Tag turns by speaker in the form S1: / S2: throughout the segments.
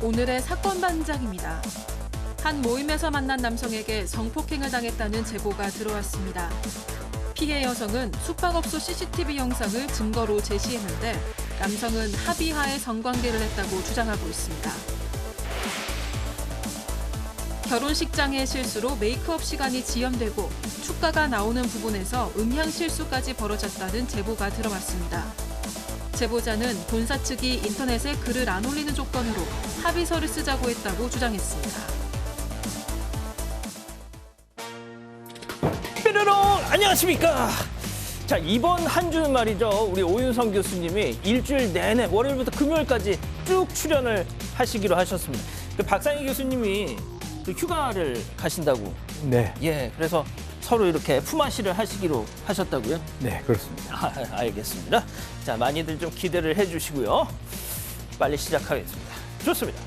S1: 오늘의 사건 반장입니다. 한 모임에서 만난 남성에게 성폭행을 당했다는 제보가 들어왔습니다. 피해 여성은 숙박업소 CCTV 영상을 증거로 제시했는데 남성은 합의하에 성관계를 했다고 주장하고 있습니다. 결혼식장의 실수로 메이크업 시간이 지연되고 축가가 나오는 부분에서 음향 실수까지 벌어졌다는 제보가 들어왔습니다. 제보자는 본사 측이 인터넷에 글을 안 올리는 조건으로 합의서를 쓰자고 했다고 주장했습니다.
S2: 뾰로롱 안녕하십니까. 자, 이번 한 주는 말이죠. 우리 오윤성 교수님이 일주일 내내 월요일부터 금요일까지 쭉 출연을 하시기로 하셨습니다. 그 박상희 교수님이 그 휴가를 가신다고.
S3: 네,
S2: 예, 그래서 서로 이렇게 품앗이를 하시기로 하셨다고요?
S3: 네, 그렇습니다.
S2: 알겠습니다. 자, 많이들 좀 기대를 해주시고요. 빨리 시작하겠습니다. 좋습니다.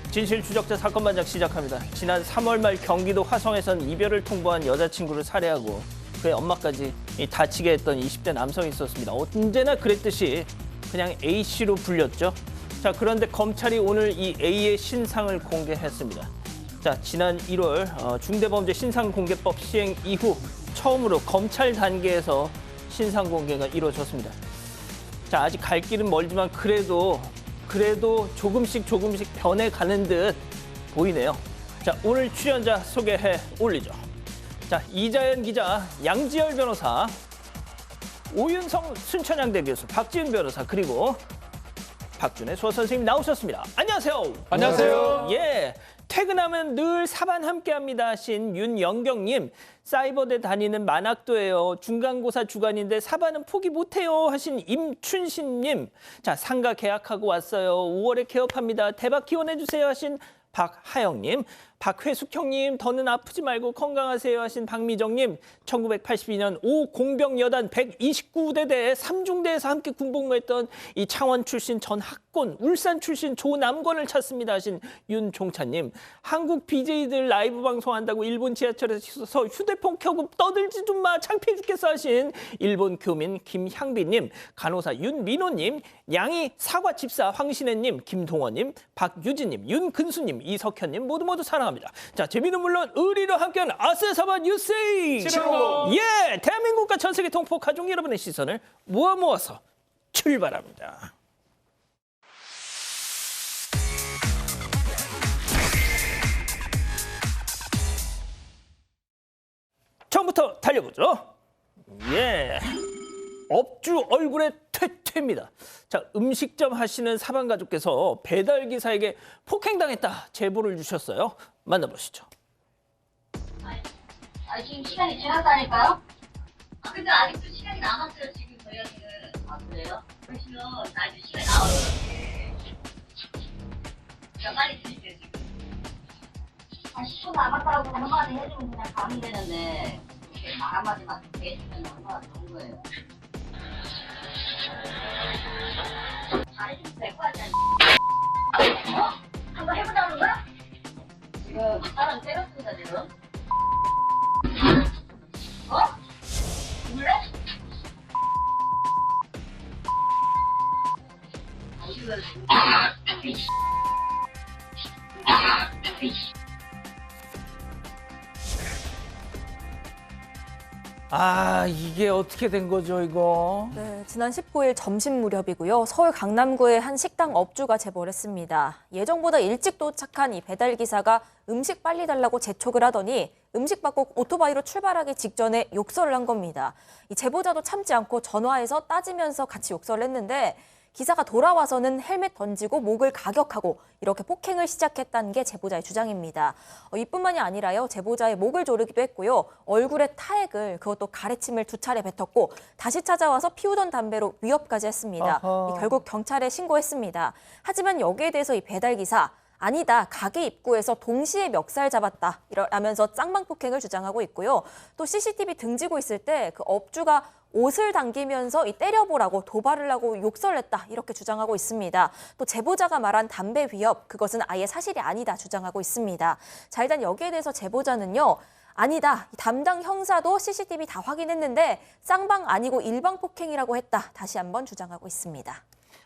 S2: 진실 추적자 사건 반장 시작합니다. 지난 3월 말 경기도 화성에선 이별을 통보한 여자친구를 살해하고 그의 엄마까지 다치게 했던 20대 남성이 있었습니다. 언제나 그랬듯이 그냥 A씨로 불렸죠. 자, 그런데 검찰이 오늘 이 A의 신상을 공개했습니다. 자, 지난 1월 중대범죄 신상공개법 시행 이후 처음으로 검찰 단계에서 신상 공개가 이루어졌습니다. 자, 아직 갈 길은 멀지만 그래도 조금씩 변해가는 듯 보이네요. 자, 오늘 출연자 소개해 올리죠. 자, 이자연 기자, 양지열 변호사, 오윤성 순천향대 교수, 박지은 변호사, 그리고 박준혜 수호 선생님 나오셨습니다. 안녕하세요.
S3: 안녕하세요.
S2: 예, 퇴근하면 늘 사반 함께합니다 하신 윤영경님, 사이버대 다니는 만학도예요. 중간고사 주간인데 사반은 포기 못해요 하신 임춘신님, 자, 상가 계약하고 왔어요. 5월에 개업합니다. 대박 기원해주세요 하신 박하영님, 박회숙형님, 더는 아프지 말고 건강하세요 하신 박미정님, 1982년 5공병여단 129대대 3중대에서 함께 군복무했던 이 창원 출신 전학곤, 울산 출신 조남권을 찾습니다 하신 윤종찬님, 한국 BJ들 라이브 방송한다고 일본 지하철에서 휴대폰 켜고 떠들지 좀 마 창피해 죽겠어 하신 일본 교민 김향비님, 간호사 윤민호님, 양이 사과집사 황신혜님, 김동원님, 박유진님, 윤근수님, 이석현님 모두 사랑합니다. 자, 재미는 물론 의리로 함께하는 아세사바 뉴스에이. 예, 대한민국과 전 세계 동포 가족 여러분의 시선을 모아서 출발합니다. 처음부터 달려보죠. 예, 업주 얼굴에 퇴퇴입니다. 자, 음식점 하시는 사반 가족께서 배달 기사에게 폭행당했다 제보를 주셨어요. 만나보시죠.
S4: 지금 시간이 지났다니까요? 근데 아직도 시간이 남았어요, 지금 저희한테는. 그래요? 그러시면 아직 시간이 남았어요. 몇 마리 드릴게요, 지금. 한 10분 남았다고 한마디 해주면 그냥 가면 되는데, 이렇게 말 한마디만 해주면 얼마나 좋은 거예요. 잘해주면 될 거 아니야. 한번 해보자는 거야? 지금 사람 때렸습니다, 지금. 몰래?
S2: 아, 이게 어떻게 된 거죠, 이거?
S5: 네, 지난 19일 점심 무렵이고요. 서울 강남구의 한 식당 업주가 제보를 했습니다. 예정보다 일찍 도착한 이 배달기사가 음식 빨리 달라고 재촉을 하더니 음식 받고 오토바이로 출발하기 직전에 욕설을 한 겁니다. 이 제보자도 참지 않고 전화해서 따지면서 같이 욕설을 했는데 기사가 돌아와서는 헬멧 던지고 목을 가격하고 이렇게 폭행을 시작했다는 게 제보자의 주장입니다. 이뿐만이 아니라요. 제보자의 목을 조르기도 했고요. 얼굴에 타액을, 그것도 가래침을 2차례 뱉었고 다시 찾아와서 피우던 담배로 위협까지 했습니다. 결국 경찰에 신고했습니다. 하지만 여기에 대해서 이 배달기사, 아니다, 가게 입구에서 동시에 멱살 잡았다 이러면서 쌍방 폭행을 주장하고 있고요. 또 CCTV 등지고 있을 때 그 업주가 옷을 당기면서 이 때려보라고 도발을 하고 욕설을 했다 이렇게 주장하고 있습니다. 또 제보자가 말한 담배 위협, 그것은 아예 사실이 아니다 주장하고 있습니다. 자, 일단 여기에 대해서 제보자는요. 아니다, 담당 형사도 CCTV 다 확인했는데 쌍방 아니고 일방 폭행이라고 했다 다시 한번 주장하고 있습니다.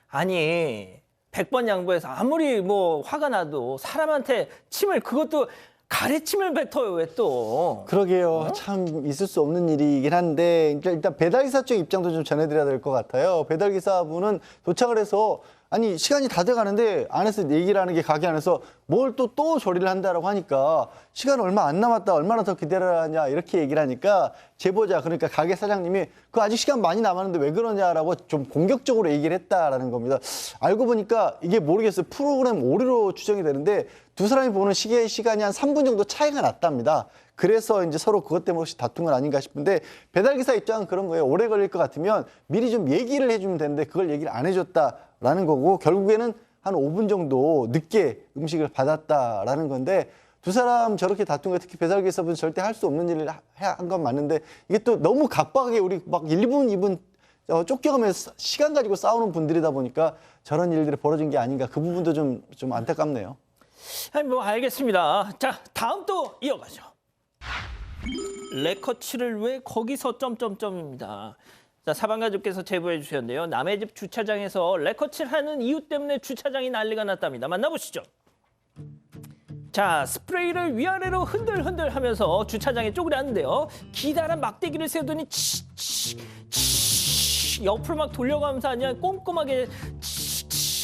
S2: 아니, 100번 양보해서 아무리 뭐 화가 나도 사람한테 침을 그것도 가래침을 뱉어요, 왜 또?
S3: 그러게요. 참 있을 수 없는 일이긴 한데 일단 배달기사 쪽 입장도 좀 전해드려야 될 것 같아요. 배달기사분은 도착을 해서 아니 시간이 다 돼가는데 안에서 얘기를 하는 게 가게 안에서 뭘 또 조리를 한다라고 하니까 시간 얼마 안 남았다, 얼마나 더 기다려야 하냐 이렇게 얘기를 하니까 제보자 그러니까 가게 사장님이 그 아직 시간 많이 남았는데 왜 그러냐라고 좀 공격적으로 얘기를 했다라는 겁니다. 알고 보니까 이게 모르겠어요. 프로그램 오류로 추정이 되는데 두 사람이 보는 시간이 한 3분 정도 차이가 났답니다. 그래서 이제 서로 그것 때문에 혹시 다툰 건 아닌가 싶은데 배달기사 입장은 그런 거예요. 오래 걸릴 것 같으면 미리 좀 얘기를 해주면 되는데 그걸 얘기를 안 해줬다라는 거고 결국에는 한 5분 정도 늦게 음식을 받았다라는 건데 두 사람 저렇게 다툰 거 특히 배달기사분 절대 할 수 없는 일을 한 건 맞는데 이게 또 너무 갑박하게 우리 막 1분, 2분 쫓겨가면서 시간 가지고 싸우는 분들이다 보니까 저런 일들이 벌어진 게 아닌가 그 부분도 좀 안타깝네요.
S2: 아니 뭐 알겠습니다. 자, 다음 또 이어가죠. 레커치를 왜 거기서 점점점입니다. 자, 사방가족께서 제보해 주셨는데요. 남의 집 주차장에서 레커치를 하는 이유 때문에 주차장이 난리가 났답니다. 만나보시죠. 자, 스프레이를 위아래로 흔들흔들 하면서 주차장에 쪼그렸는데요. 기다란 막대기를 세우더니 옆으로 막 돌려가면서 그냥 꼼꼼하게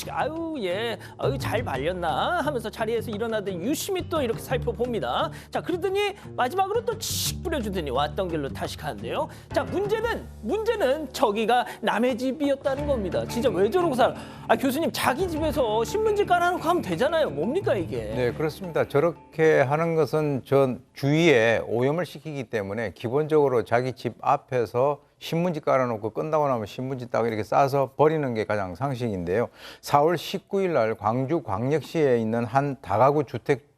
S2: 아유 예 아유 잘 말렸나 하면서 자리에서 일어나더니 유심히 또 이렇게 살펴봅니다. 자 그러더니 마지막으로 또 칙 뿌려주더니 왔던 길로 다시 가는데요. 자 문제는 저기가 남의 집이었다는 겁니다. 진짜 왜 저러고 살아? 아 교수님 자기 집에서 신문지 깔아놓고 하면 되잖아요. 뭡니까 이게?
S6: 네, 그렇습니다. 저렇게 하는 것은 전 주위에 오염을 시키기 때문에 기본적으로 자기 집 앞에서 신문지 깔아놓고 끝나고 나면 신문지 딱 이렇게 싸서 버리는 게 가장 상식인데요. 4월 19일 날 광주 광역시에 있는 한 다가구 주택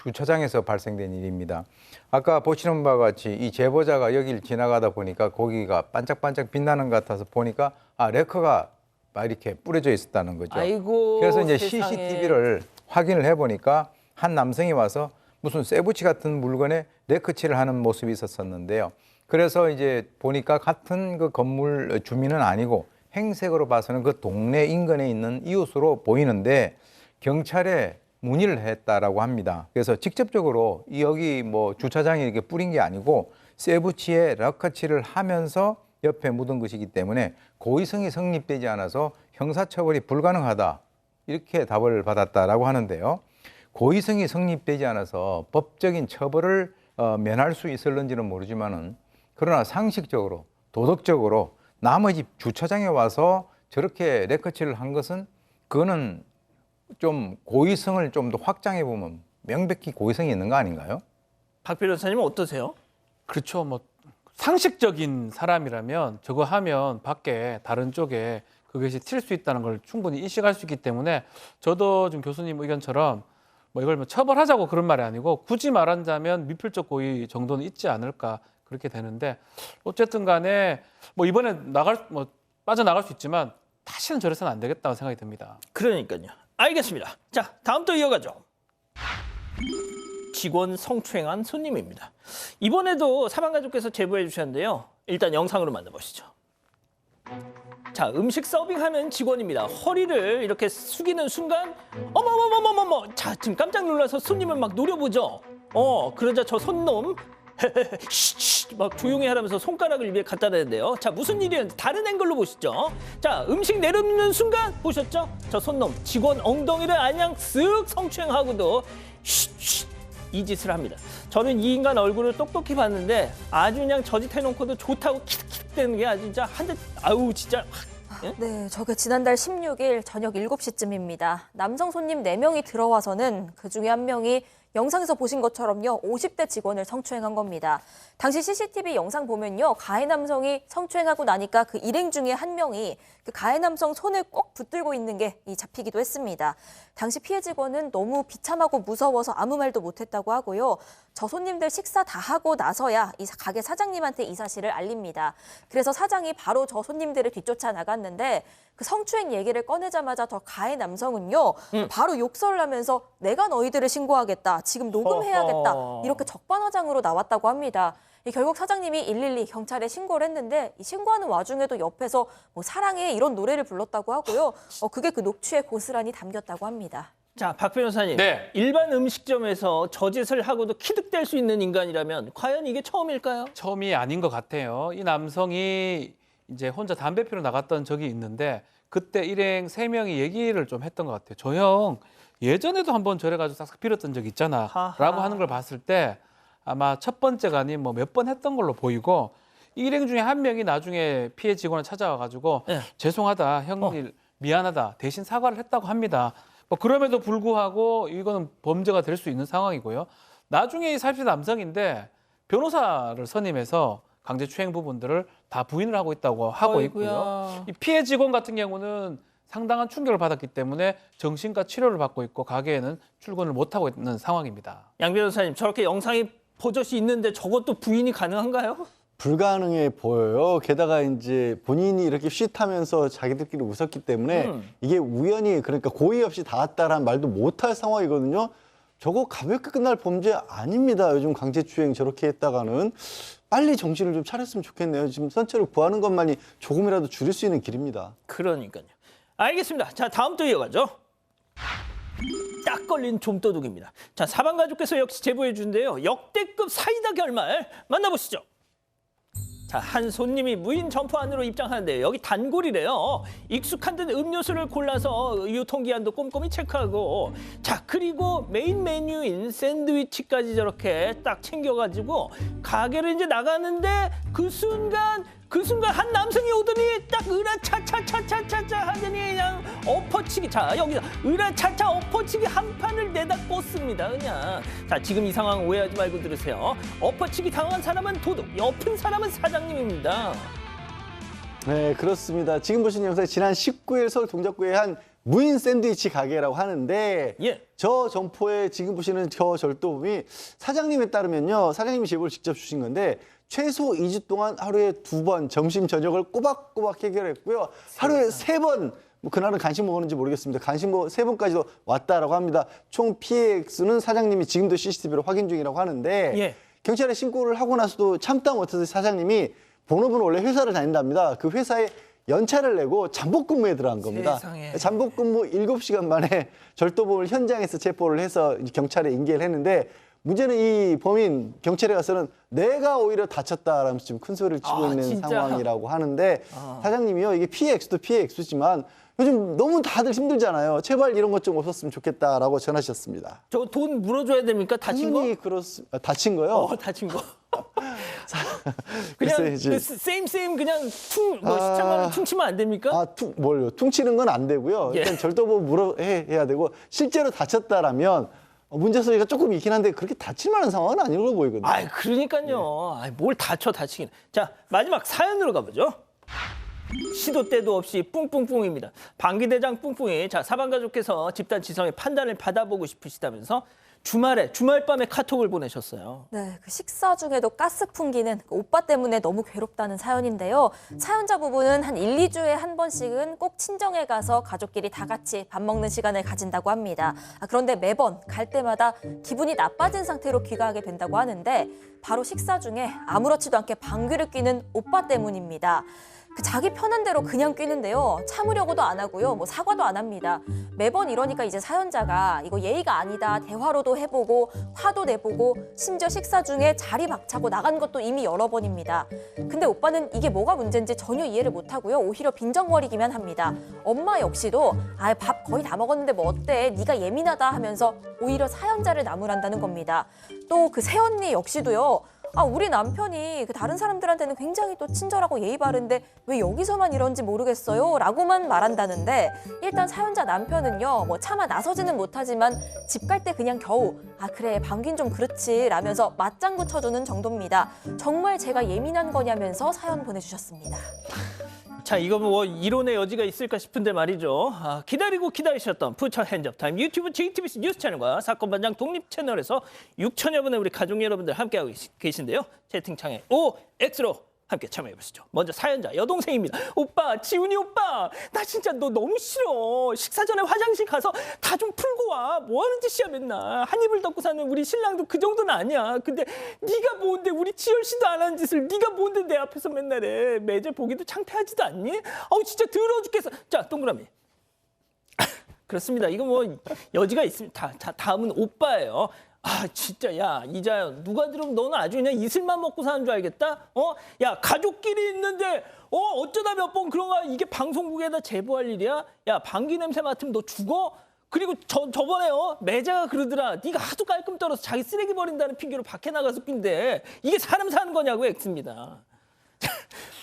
S6: 주차장에서 발생된 일입니다. 아까 보시는 바와 같이 이 제보자가 여기를 지나가다 보니까 거기가 반짝반짝 빛나는 것 같아서 보니까 아 레커가 막 이렇게 뿌려져 있었다는 거죠.
S2: 아이고
S6: 그래서 이제
S2: 세상에.
S6: CCTV를 확인을 해보니까 한 남성이 와서 무슨 쇠붙이 같은 물건에 레커칠을 하는 모습이 있었는데요. 그래서 이제 보니까 같은 그 건물 주민은 아니고 행색으로 봐서는 그 동네 인근에 있는 이웃으로 보이는데 경찰에 문의를 했다라고 합니다. 그래서 직접적으로 여기 뭐 주차장에 이렇게 뿌린 게 아니고 쇠붙이에 레커칠을 하면서 옆에 묻은 것이기 때문에 고의성이 성립되지 않아서 형사처벌이 불가능하다 이렇게 답을 받았다라고 하는데요. 고의성이 성립되지 않아서 법적인 처벌을 면할 수 있을는지는 모르지만은 그러나 상식적으로 도덕적으로 남의 집 주차장에 와서 저렇게 레커칠을 한 것은 그거는 좀 고의성을 좀 더 확장해 보면 명백히 고의성이 있는 거 아닌가요?
S2: 박 변호사님은 어떠세요?
S7: 그렇죠. 뭐 상식적인 사람이라면 저거 하면 밖에 다른 쪽에 그것이 튈 수 있다는 걸 충분히 인식할 수 있기 때문에 저도 지금 교수님 의견처럼 뭐 이걸 뭐 처벌하자고 그런 말이 아니고 굳이 말한다면 미필적 고의 정도는 있지 않을까 그렇게 되는데 어쨌든 간에 뭐 이번에 빠져나갈 수 있지만 다시는 저래서는 안 되겠다고 생각이 듭니다.
S2: 그러니까요. 알겠습니다. 자, 다음 또 이어가죠. 직원 성추행한 손님입니다. 이번에도 사방가족께서 제보해 주셨는데요. 일단 영상으로 만나보시죠. 자, 음식 서빙하는 직원입니다. 허리를 이렇게 숙이는 순간 어머머머머머머 자, 지금 깜짝 놀라서 손님을 막 노려보죠. 그러자 저 손놈 막 조용히 하라면서 손가락을 입에 갖다 대는데요. 자, 무슨 일이었는지 다른 앵글로 보시죠. 자, 음식 내려놓는 순간 보셨죠? 저 손놈 직원 엉덩이를 그냥 쓱 성추행하고도 이 짓을 합니다. 저는 이 인간 얼굴을 똑똑히 봤는데 아주 그냥 저짓 해놓고도 좋다고 킥킥대는 게 아주 진짜 한 대 아우 진짜 예?
S5: 네, 저게 지난달 16일 저녁 7시쯤입니다. 남성 손님 4명이 들어와서는 그중에 한 명이 영상에서 보신 것처럼요, 50대 직원을 성추행한 겁니다. 당시 CCTV 영상 보면요, 가해 남성이 성추행하고 나니까 그 일행 중에 한 명이 그 가해 남성 손을 꼭 붙들고 있는 게 잡히기도 했습니다. 당시 피해 직원은 너무 비참하고 무서워서 아무 말도 못했다고 하고요. 저 손님들 식사 다 하고 나서야 이 가게 사장님한테 이 사실을 알립니다. 그래서 사장이 바로 저 손님들을 뒤쫓아 나갔는데 그 성추행 얘기를 꺼내자마자 저 가해 남성은요, 바로 욕설을 하면서 내가 너희들을 신고하겠다. 지금 녹음해야겠다.
S2: 어허.
S5: 이렇게 적반하장으로 나왔다고 합니다. 결국 사장님이 112 경찰에 신고를 했는데 이 신고하는 와중에도 옆에서 뭐 사랑해 이런 노래를 불렀다고 하고요. 그게 그 녹취에 고스란히 담겼다고 합니다.
S2: 자, 박 변호사님.
S7: 네.
S2: 일반 음식점에서 저짓을 하고도 키득댈 수 있는 인간이라면 과연 이게 처음일까요?
S7: 처음이 아닌 것 같아요. 이 남성이 이제 혼자 담배 피러 나갔던 적이 있는데 그때 일행 3명이 얘기를 좀 했던 것 같아요. 저 형 예전에도 한번 저래가지고 싹싹 빌었던 적 있잖아 라고 하는 걸 봤을 때 아마 첫 번째가 아닌 뭐 몇 번 했던 걸로 보이고 이 일행 중에 한 명이 나중에 피해 직원을 찾아와가지고
S2: 네.
S7: 죄송하다 형님 미안하다 대신 사과를 했다고 합니다. 뭐 그럼에도 불구하고 이거는 범죄가 될 수 있는 상황이고요. 나중에 이 40대 남성인데 변호사를 선임해서 강제추행 부분들을 다 부인을 하고 있다고 하고 있고요.
S2: 어이구야.
S7: 이 피해 직원 같은 경우는 상당한 충격을 받았기 때문에 정신과 치료를 받고 있고 가게에는 출근을 못하고 있는 상황입니다.
S2: 양 변호사님, 저렇게 영상이 버젓이 있는데 저것도 부인이 가능한가요?
S3: 불가능해 보여요. 게다가 이제 본인이 이렇게 쉿하면서 자기들끼리 웃었기 때문에 이게 우연히 그러니까 고의 없이 닿았다라는 말도 못할 상황이거든요. 저거 가볍게 끝날 범죄 아닙니다. 요즘 강제추행 저렇게 했다가는 빨리 정신을 좀 차렸으면 좋겠네요. 지금 선처를 구하는 것만이 조금이라도 줄일 수 있는 길입니다.
S2: 그러니까요. 알겠습니다. 자, 다음 또 이어가죠. 딱 걸린 좀도둑입니다. 자, 사방 가족께서 역시 제보해 주는데요. 역대급 사이다 결말 만나보시죠. 자, 한 손님이 무인 점포 안으로 입장하는데 여기 단골이래요. 익숙한 듯 음료수를 골라서 유통기한도 꼼꼼히 체크하고 자, 그리고 메인 메뉴인 샌드위치까지 저렇게 딱 챙겨가지고 가게를 이제 나가는데 그 순간 한 남성이 오더니 딱 으라차차차차차차 하더니 그냥 엎어치기. 자, 여기서 으라차차 엎어치기 한 판을 내다 꽂습니다. 그냥. 자, 지금 이 상황 오해하지 말고 들으세요. 엎어치기 당한 사람은 도둑, 엎은 사람은 사장님입니다.
S3: 네, 그렇습니다. 지금 보시는 영상 지난 19일 서울 동작구의 한 무인 샌드위치 가게라고 하는데
S2: 예.
S3: 저 점포에 지금 보시는 저 절도범이 사장님에 따르면요. 사장님이 제보를 직접 주신 건데 최소 2주 동안 하루에 2번 점심 저녁을 꼬박꼬박 해결했고요. 하루에 3번 뭐 그날은 간식 먹었는지 모르겠습니다. 간식 3번까지도 왔다라고 합니다. 총 피해 액수는 사장님이 지금도 CCTV로 확인 중이라고 하는데
S2: 예.
S3: 경찰에 신고를 하고 나서도 참다 못해서 사장님이 본업은 원래 회사를 다닌답니다. 그 회사에 연차를 내고 잠복근무에 들어간 겁니다.
S2: 세상에.
S3: 잠복근무 7시간 만에 절도범을 현장에서 체포를 해서 경찰에 인계를 했는데 문제는 이 범인 경찰에 가서는 내가 오히려 다쳤다라면서 지금 큰 소리를 치고 있는
S2: 진짜?
S3: 상황이라고 하는데 사장님이요. 이게 피해 액수도 피해 액수지만 요즘 너무 다들 힘들잖아요. 제발 이런 것 좀 없었으면 좋겠다라고 전하셨습니다.
S2: 저 돈 물어줘야 됩니까? 다친 거?
S3: 당연히 다친 거요?
S2: 다친 거.
S3: 글쎄,
S2: 그냥
S3: 이제-
S2: 세임 그냥 시청만 퉁치면 안 됩니까?
S3: 뭘요? 퉁치는 건 안 되고요.
S2: 예.
S3: 일단 절도범 해야 되고 실제로 다쳤다라면 문제 소리가 조금 있긴 한데 그렇게 다칠 만한 상황은 아닌 걸로 보이거든요.
S2: 아이, 그러니까요. 아이, 뭘 다치긴. 자, 마지막 사연으로 가보죠. 시도 때도 없이 뿡뿡뿡입니다. 방기대장 뿡뿡이 자, 사방가족께서 집단 지성의 판단을 받아보고 싶으시다면서 주말밤에 카톡을 보내셨어요.
S5: 네, 그 식사 중에도 가스 풍기는 그 오빠 때문에 너무 괴롭다는 사연인데요. 사연자 부부는 한 1, 2주에 한 번씩은 꼭 친정에 가서 가족끼리 다 같이 밥 먹는 시간을 가진다고 합니다. 그런데 매번 갈 때마다 기분이 나빠진 상태로 귀가하게 된다고 하는데 바로 식사 중에 아무렇지도 않게 방귀를 뀌는 오빠 때문입니다. 자기 편한 대로 그냥 뀌는데요. 참으려고도 안 하고요. 뭐 사과도 안 합니다. 매번 이러니까 이제 사연자가 이거 예의가 아니다. 대화로도 해보고 화도 내보고 심지어 식사 중에 자리 박차고 나간 것도 이미 여러 번입니다. 근데 오빠는 이게 뭐가 문제인지 전혀 이해를 못하고요. 오히려 빈정거리기만 합니다. 엄마 역시도 밥 거의 다 먹었는데 뭐 어때? 네가 예민하다 하면서 오히려 사연자를 나무란다는 겁니다. 또 그 새언니 역시도요. 우리 남편이 그 다른 사람들한테는 굉장히 또 친절하고 예의 바른데 왜 여기서만 이런지 모르겠어요 라고만 말한다는데 일단 사연자 남편은요 뭐 차마 나서지는 못하지만 집 갈 때 그냥 겨우 그래 방귀는 좀 그렇지 라면서 맞장구 쳐주는 정도입니다. 정말 제가 예민한 거냐면서 사연 보내주셨습니다.
S2: 자, 이거 뭐 이론의 여지가 있을까 싶은데 말이죠. 기다리고 기다리셨던 푸처 핸즈업 타임 유튜브 JTBC 뉴스 채널과 사건 반장 독립 채널에서 6천여 분의 우리 가족 여러분들 함께하고 계신데요. 채팅창에 OX로 함께 참여해 보시죠. 먼저 사연자 여동생입니다. 오빠, 지훈이 오빠, 나 진짜 너 너무 싫어. 식사 전에 화장실 가서 다 좀 풀고 와. 뭐 하는 짓이야 맨날. 한 입을 덮고 사는 우리 신랑도 그 정도는 아니야. 근데 네가 뭔데 우리 지열 씨도 안 하는 짓을 네가 뭔데 내 앞에서 맨날 해. 매제 보기도 창피하지도 않니? 어우 진짜 더러워 죽겠어. 자, 동그라미. 그렇습니다. 이거 뭐 여지가 있습니다. 다음은 오빠예요. 아 진짜 야 이자연 누가 들으면 너는 아주 그냥 이슬만 먹고 사는 줄 알겠다. 야 가족끼리 있는데 어쩌다 몇 번 그런 거야. 이게 방송국에다 제보할 일이야. 야 방귀 냄새 맡으면 너 죽어. 그리고 저번에 매자가 그러더라. 네가 하도 깔끔 떨어서 자기 쓰레기 버린다는 핑계로 밖에 나가서 낀데 이게 사람 사는 거냐고. X입니다.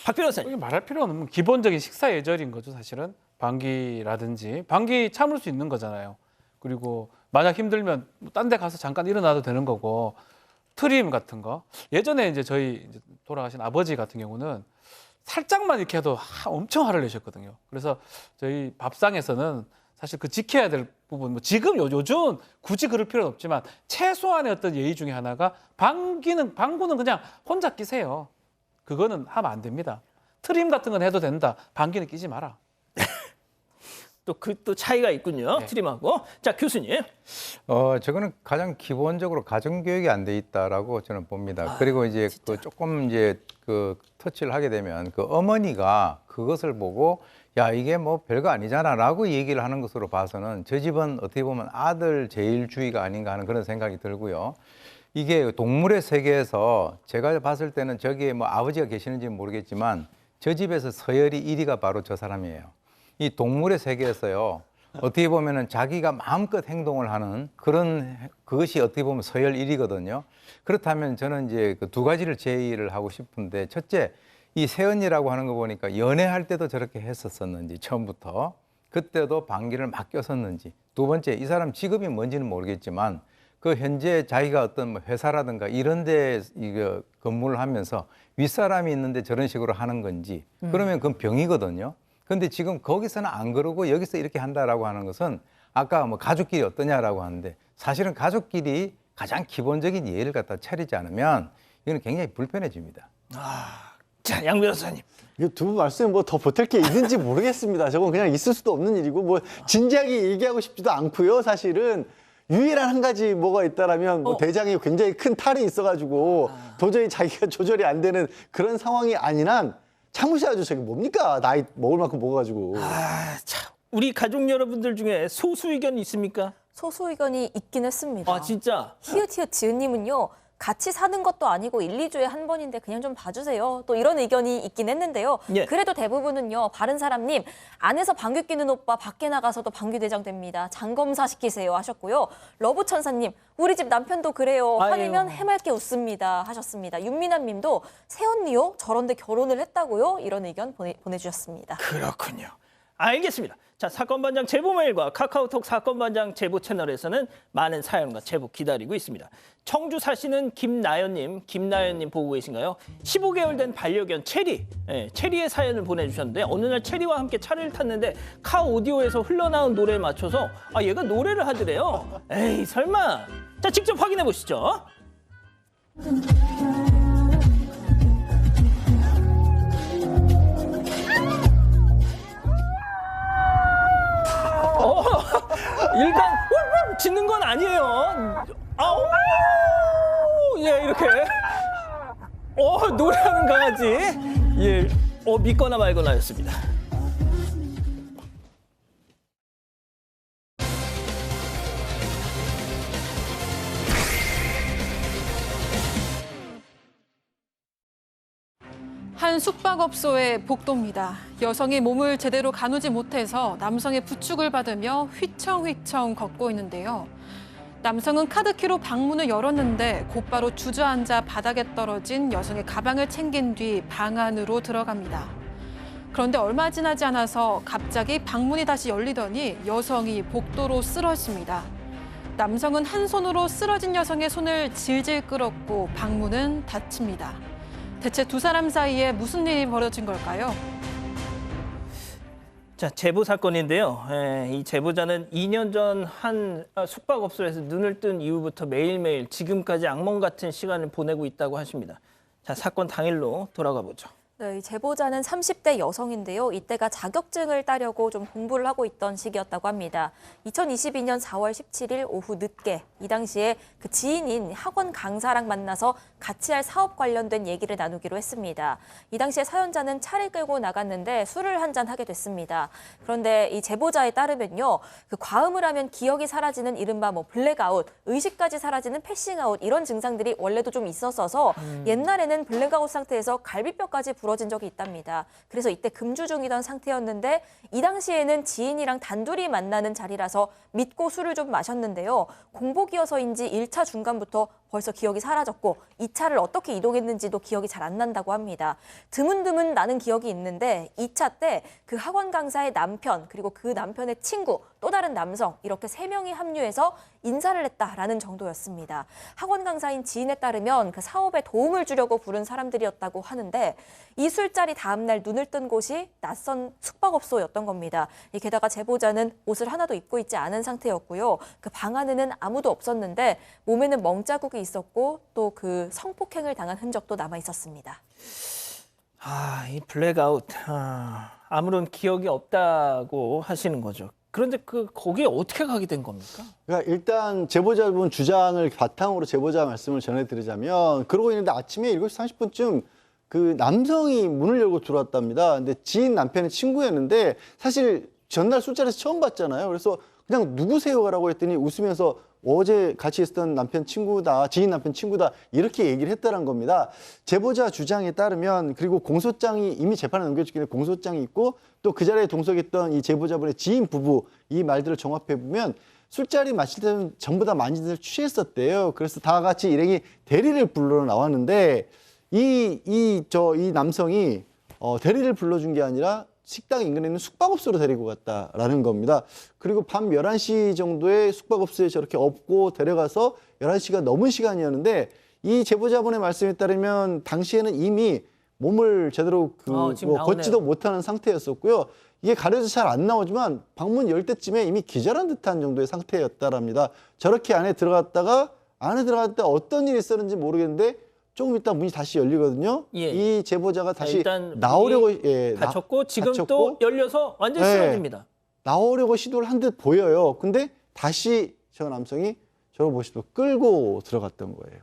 S2: 박 변호사님.
S7: 말할 필요는 없는 기본적인 식사 예절인 거죠, 사실은. 방귀라든지 방귀 참을 수 있는 거잖아요. 그리고 만약 힘들면 딴 데 가서 잠깐 일어나도 되는 거고, 트림 같은 거. 예전에 이제 저희 이제 돌아가신 아버지 같은 경우는 살짝만 이렇게 해도 엄청 화를 내셨거든요. 그래서 저희 밥상에서는 사실 그 지켜야 될 부분, 뭐 지금 요즘은 굳이 그럴 필요는 없지만 최소한의 어떤 예의 중에 하나가 방구는 그냥 혼자 끼세요. 그거는 하면 안 됩니다. 트림 같은 건 해도 된다. 방귀는 끼지 마라.
S2: 또 차이가 있군요.
S7: 네.
S2: 트림하고. 자, 교수님.
S6: 저거는 가장 기본적으로 가정교육이 안 돼 있다라고 저는 봅니다. 그리고 이제 그 조금 이제 그 터치를 하게 되면 그 어머니가 그것을 보고 야 이게 뭐 별거 아니잖아라고 얘기를 하는 것으로 봐서는 저 집은 어떻게 보면 아들 제일주의가 아닌가 하는 그런 생각이 들고요. 이게 동물의 세계에서 제가 봤을 때는 저기에 뭐 아버지가 계시는지는 모르겠지만 저 집에서 서열이 1위가 바로 저 사람이에요. 이 동물의 세계에서요. 어떻게 보면은 자기가 마음껏 행동을 하는 그것이 어떻게 보면 서열 1위거든요. 그렇다면 저는 이제 그 두 가지를 제의를 하고 싶은데, 첫째, 이 세언니라고 하는 거 보니까 연애할 때도 저렇게 했었었는지 처음부터, 그때도 방귀를 막 꼈었는지, 두 번째, 이 사람 직업이 뭔지는 모르겠지만 그 현재 자기가 어떤 뭐 회사라든가 이런 데 이거 근무를 하면서 윗사람이 있는데 저런 식으로 하는 건지, 그러면 그건 병이거든요. 근데 지금 거기서는 안 그러고 여기서 이렇게 한다라고 하는 것은 아까 뭐 가족끼리 어떠냐라고 하는데, 사실은 가족끼리 가장 기본적인 예의를 갖다 차리지 않으면 이거는 굉장히 불편해집니다.
S2: 자, 양 변호사님.
S3: 이거 두 분 말씀에 뭐 더 보탤 게 있는지 모르겠습니다. 저건 그냥 있을 수도 없는 일이고 뭐 진지하게 얘기하고 싶지도 않고요. 사실은 유일한 한 가지 뭐가 있다라면 뭐 대장에 굉장히 큰 탈이 있어가지고 도저히 자기가 조절이 안 되는 그런 상황이 아닌 한 참으셔야죠. 저게 뭡니까? 나이 먹을 만큼 먹어가지고.
S2: 참. 우리 가족 여러분들 중에 소수 의견 있습니까?
S5: 소수 의견이 있긴 했습니다.
S2: 아, 진짜?
S5: 히읗히읗 지은님은요. 같이 사는 것도 아니고 1, 2주에 한 번인데 그냥 좀 봐주세요. 또 이런 의견이 있긴 했는데요.
S2: 예.
S5: 그래도 대부분은요. 바른사람님, 안에서 방귀 뀌는 오빠 밖에 나가서도 방귀대장 됩니다. 장검사 시키세요 하셨고요. 러브천사님, 우리 집 남편도 그래요. 화내면 해맑게 웃습니다 하셨습니다. 윤미남 님도 새언니요? 저런데 결혼을 했다고요? 이런 의견 보내주셨습니다.
S2: 그렇군요. 알겠습니다. 자, 사건반장 제보 메일과 카카오톡 사건반장 제보 채널에서는 많은 사연과 제보 기다리고 있습니다. 청주 사시는 김나연님 보고 계신가요? 15개월 된 반려견 체리, 체리의 사연을 보내주셨는데, 어느 날 체리와 함께 차를 탔는데 카 오디오에서 흘러나온 노래에 맞춰서 얘가 노래를 하더래요. 에이 설마. 자, 직접 확인해 보시죠. 일단 짖는 건 아니에요. 아우, 예, 이렇게. 노래하는 강아지. 예, 믿거나 말거나였습니다.
S1: 한 숙박업소의 복도입니다. 여성이 몸을 제대로 가누지 못해서 남성의 부축을 받으며 휘청휘청 걷고 있는데요. 남성은 카드키로 방문을 열었는데 곧바로 주저앉아 바닥에 떨어진 여성의 가방을 챙긴 뒤 방 안으로 들어갑니다. 그런데 얼마 지나지 않아서 갑자기 방문이 다시 열리더니 여성이 복도로 쓰러집니다. 남성은 한 손으로 쓰러진 여성의 손을 질질 끌었고 방문은 닫힙니다. 대체 두 사람 사이에 무슨 일이 벌어진 걸까요?
S2: 자, 제보 사건인데요. 이 제보자는 2년 전 한 숙박업소에서 눈을 뜬 이후부터 매일매일 지금까지 악몽 같은 시간을 보내고 있다고 하십니다. 자, 사건 당일로 돌아가 보죠.
S5: 네, 이 제보자는 30대 여성인데요. 이때가 자격증을 따려고 좀 공부를 하고 있던 시기였다고 합니다. 2022년 4월 17일 오후 늦게 이 당시에 그 지인인 학원 강사랑 만나서 같이 할 사업 관련된 얘기를 나누기로 했습니다. 이 당시에 사연자는 차를 끌고 나갔는데 술을 한잔 하게 됐습니다. 그런데 이 제보자에 따르면요. 그 과음을 하면 기억이 사라지는 이른바 뭐 블랙아웃, 의식까지 사라지는 패싱아웃 이런 증상들이 원래도 좀 있었어서 옛날에는 블랙아웃 상태에서 갈비뼈까지 부러진 적이 있답니다. 그래서 이때 금주 중이던 상태였는데 이 당시에는 지인이랑 단둘이 만나는 자리라서 믿고 술을 좀 마셨는데요. 공복이어서인지 1차 중간부터 벌써 기억이 사라졌고 2차를 어떻게 이동했는지도 기억이 잘 안 난다고 합니다. 드문드문 나는 기억이 있는데 2차 때 그 학원 강사의 남편 그리고 그 남편의 친구 또 다른 남성 이렇게 3명이 합류해서 인사를 했다라는 정도였습니다. 학원 강사인 지인에 따르면 그 사업에 도움을 주려고 부른 사람들이었다고 하는데 이 술자리 다음 날 눈을 뜬 곳이 낯선 숙박업소였던 겁니다. 게다가 제보자는 옷을 하나도 입고 있지 않은 상태였고요. 그 방 안에는 아무도 없었는데 몸에는 멍자국이 있었고 또 그 성폭행을 당한 흔적도 남아 있었습니다.
S2: 이 블랙아웃. 아무런 기억이 없다고 하시는 거죠. 그런데 거기에 어떻게 가게 된 겁니까?
S3: 그러니까 일단 제보자분 주장을 바탕으로 제보자 말씀을 전해드리자면 그러고 있는데 아침에 7시 30분쯤 그 남성이 문을 열고 들어왔답니다. 근데 지인 남편의 친구였는데 사실 전날 술자리에서 처음 봤잖아요. 그래서 그냥 누구세요라고 했더니 웃으면서 어제 같이 있었던 남편 친구다, 지인 남편 친구다 이렇게 얘기를 했다는 겁니다. 제보자 주장에 따르면 그리고 공소장이 이미 재판에 넘겨졌기 때문에 공소장이 있고 또 그 자리에 동석했던 이 제보자분의 지인 부부 이 말들을 종합해 보면 술자리 마실 때는 전부 다 많이들 취했었대요. 그래서 다 같이 일행이 대리를 불러 나왔는데 이 남성이 대리를 불러준 게 아니라 식당 인근에 있는 숙박업소로 데리고 갔다라는 겁니다. 그리고 밤 11시 정도에 숙박업소에 저렇게 업고 데려가서 11시가 넘은 시간이었는데 이 제보자분의 말씀에 따르면 당시에는 이미 몸을 제대로
S2: 지금 나오네요.
S3: 걷지도 못하는 상태였었고요. 이게 가려져 잘 안 나오지만 방문 열 때쯤에 이미 기절한 듯한 정도의 상태였다랍니다. 저렇게 안에 들어갔다 어떤 일이 있었는지 모르겠는데 조금 있다 문이 다시 열리거든요.
S2: 예.
S3: 이 제보자가 다시
S2: 일단
S3: 나오려고
S2: 다쳤고 지금
S3: 다쳤고,
S2: 또 열려서 완전히
S3: 네.
S2: 쓰러집니다.
S3: 나오려고 시도를 한 듯 보여요. 근데 다시 저 남성이 저를 보시고 끌고 들어갔던 거예요.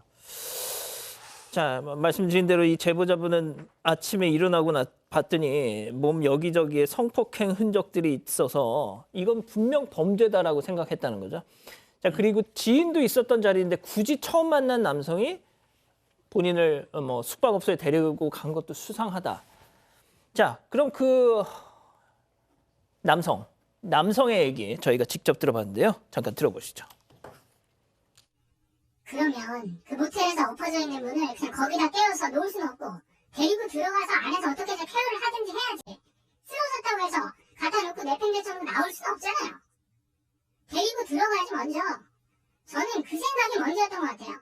S2: 자, 말씀드린 대로 이 제보자분은 아침에 일어나고 봤더니 몸 여기저기에 성폭행 흔적들이 있어서 이건 분명 범죄다라고 생각했다는 거죠. 자, 그리고 지인도 있었던 자리인데 굳이 처음 만난 남성이 본인을 숙박업소에 데리고 간 것도 수상하다. 자, 그럼 그 남성의 얘기 저희가 직접 들어봤는데요. 잠깐 들어보시죠.
S8: 그러면 그 모텔에서 엎어져 있는 문을 그냥 거기다 떼어서 놓을 수는 없고 데리고 들어가서 안에서 어떻게든 케어를 하든지 해야지. 쓰러졌다고 해서 갖다 놓고 내팽개쳐놓고 나올 수는 없잖아요. 데리고 들어가야지 먼저. 저는 그 생각이 먼저였던 것 같아요.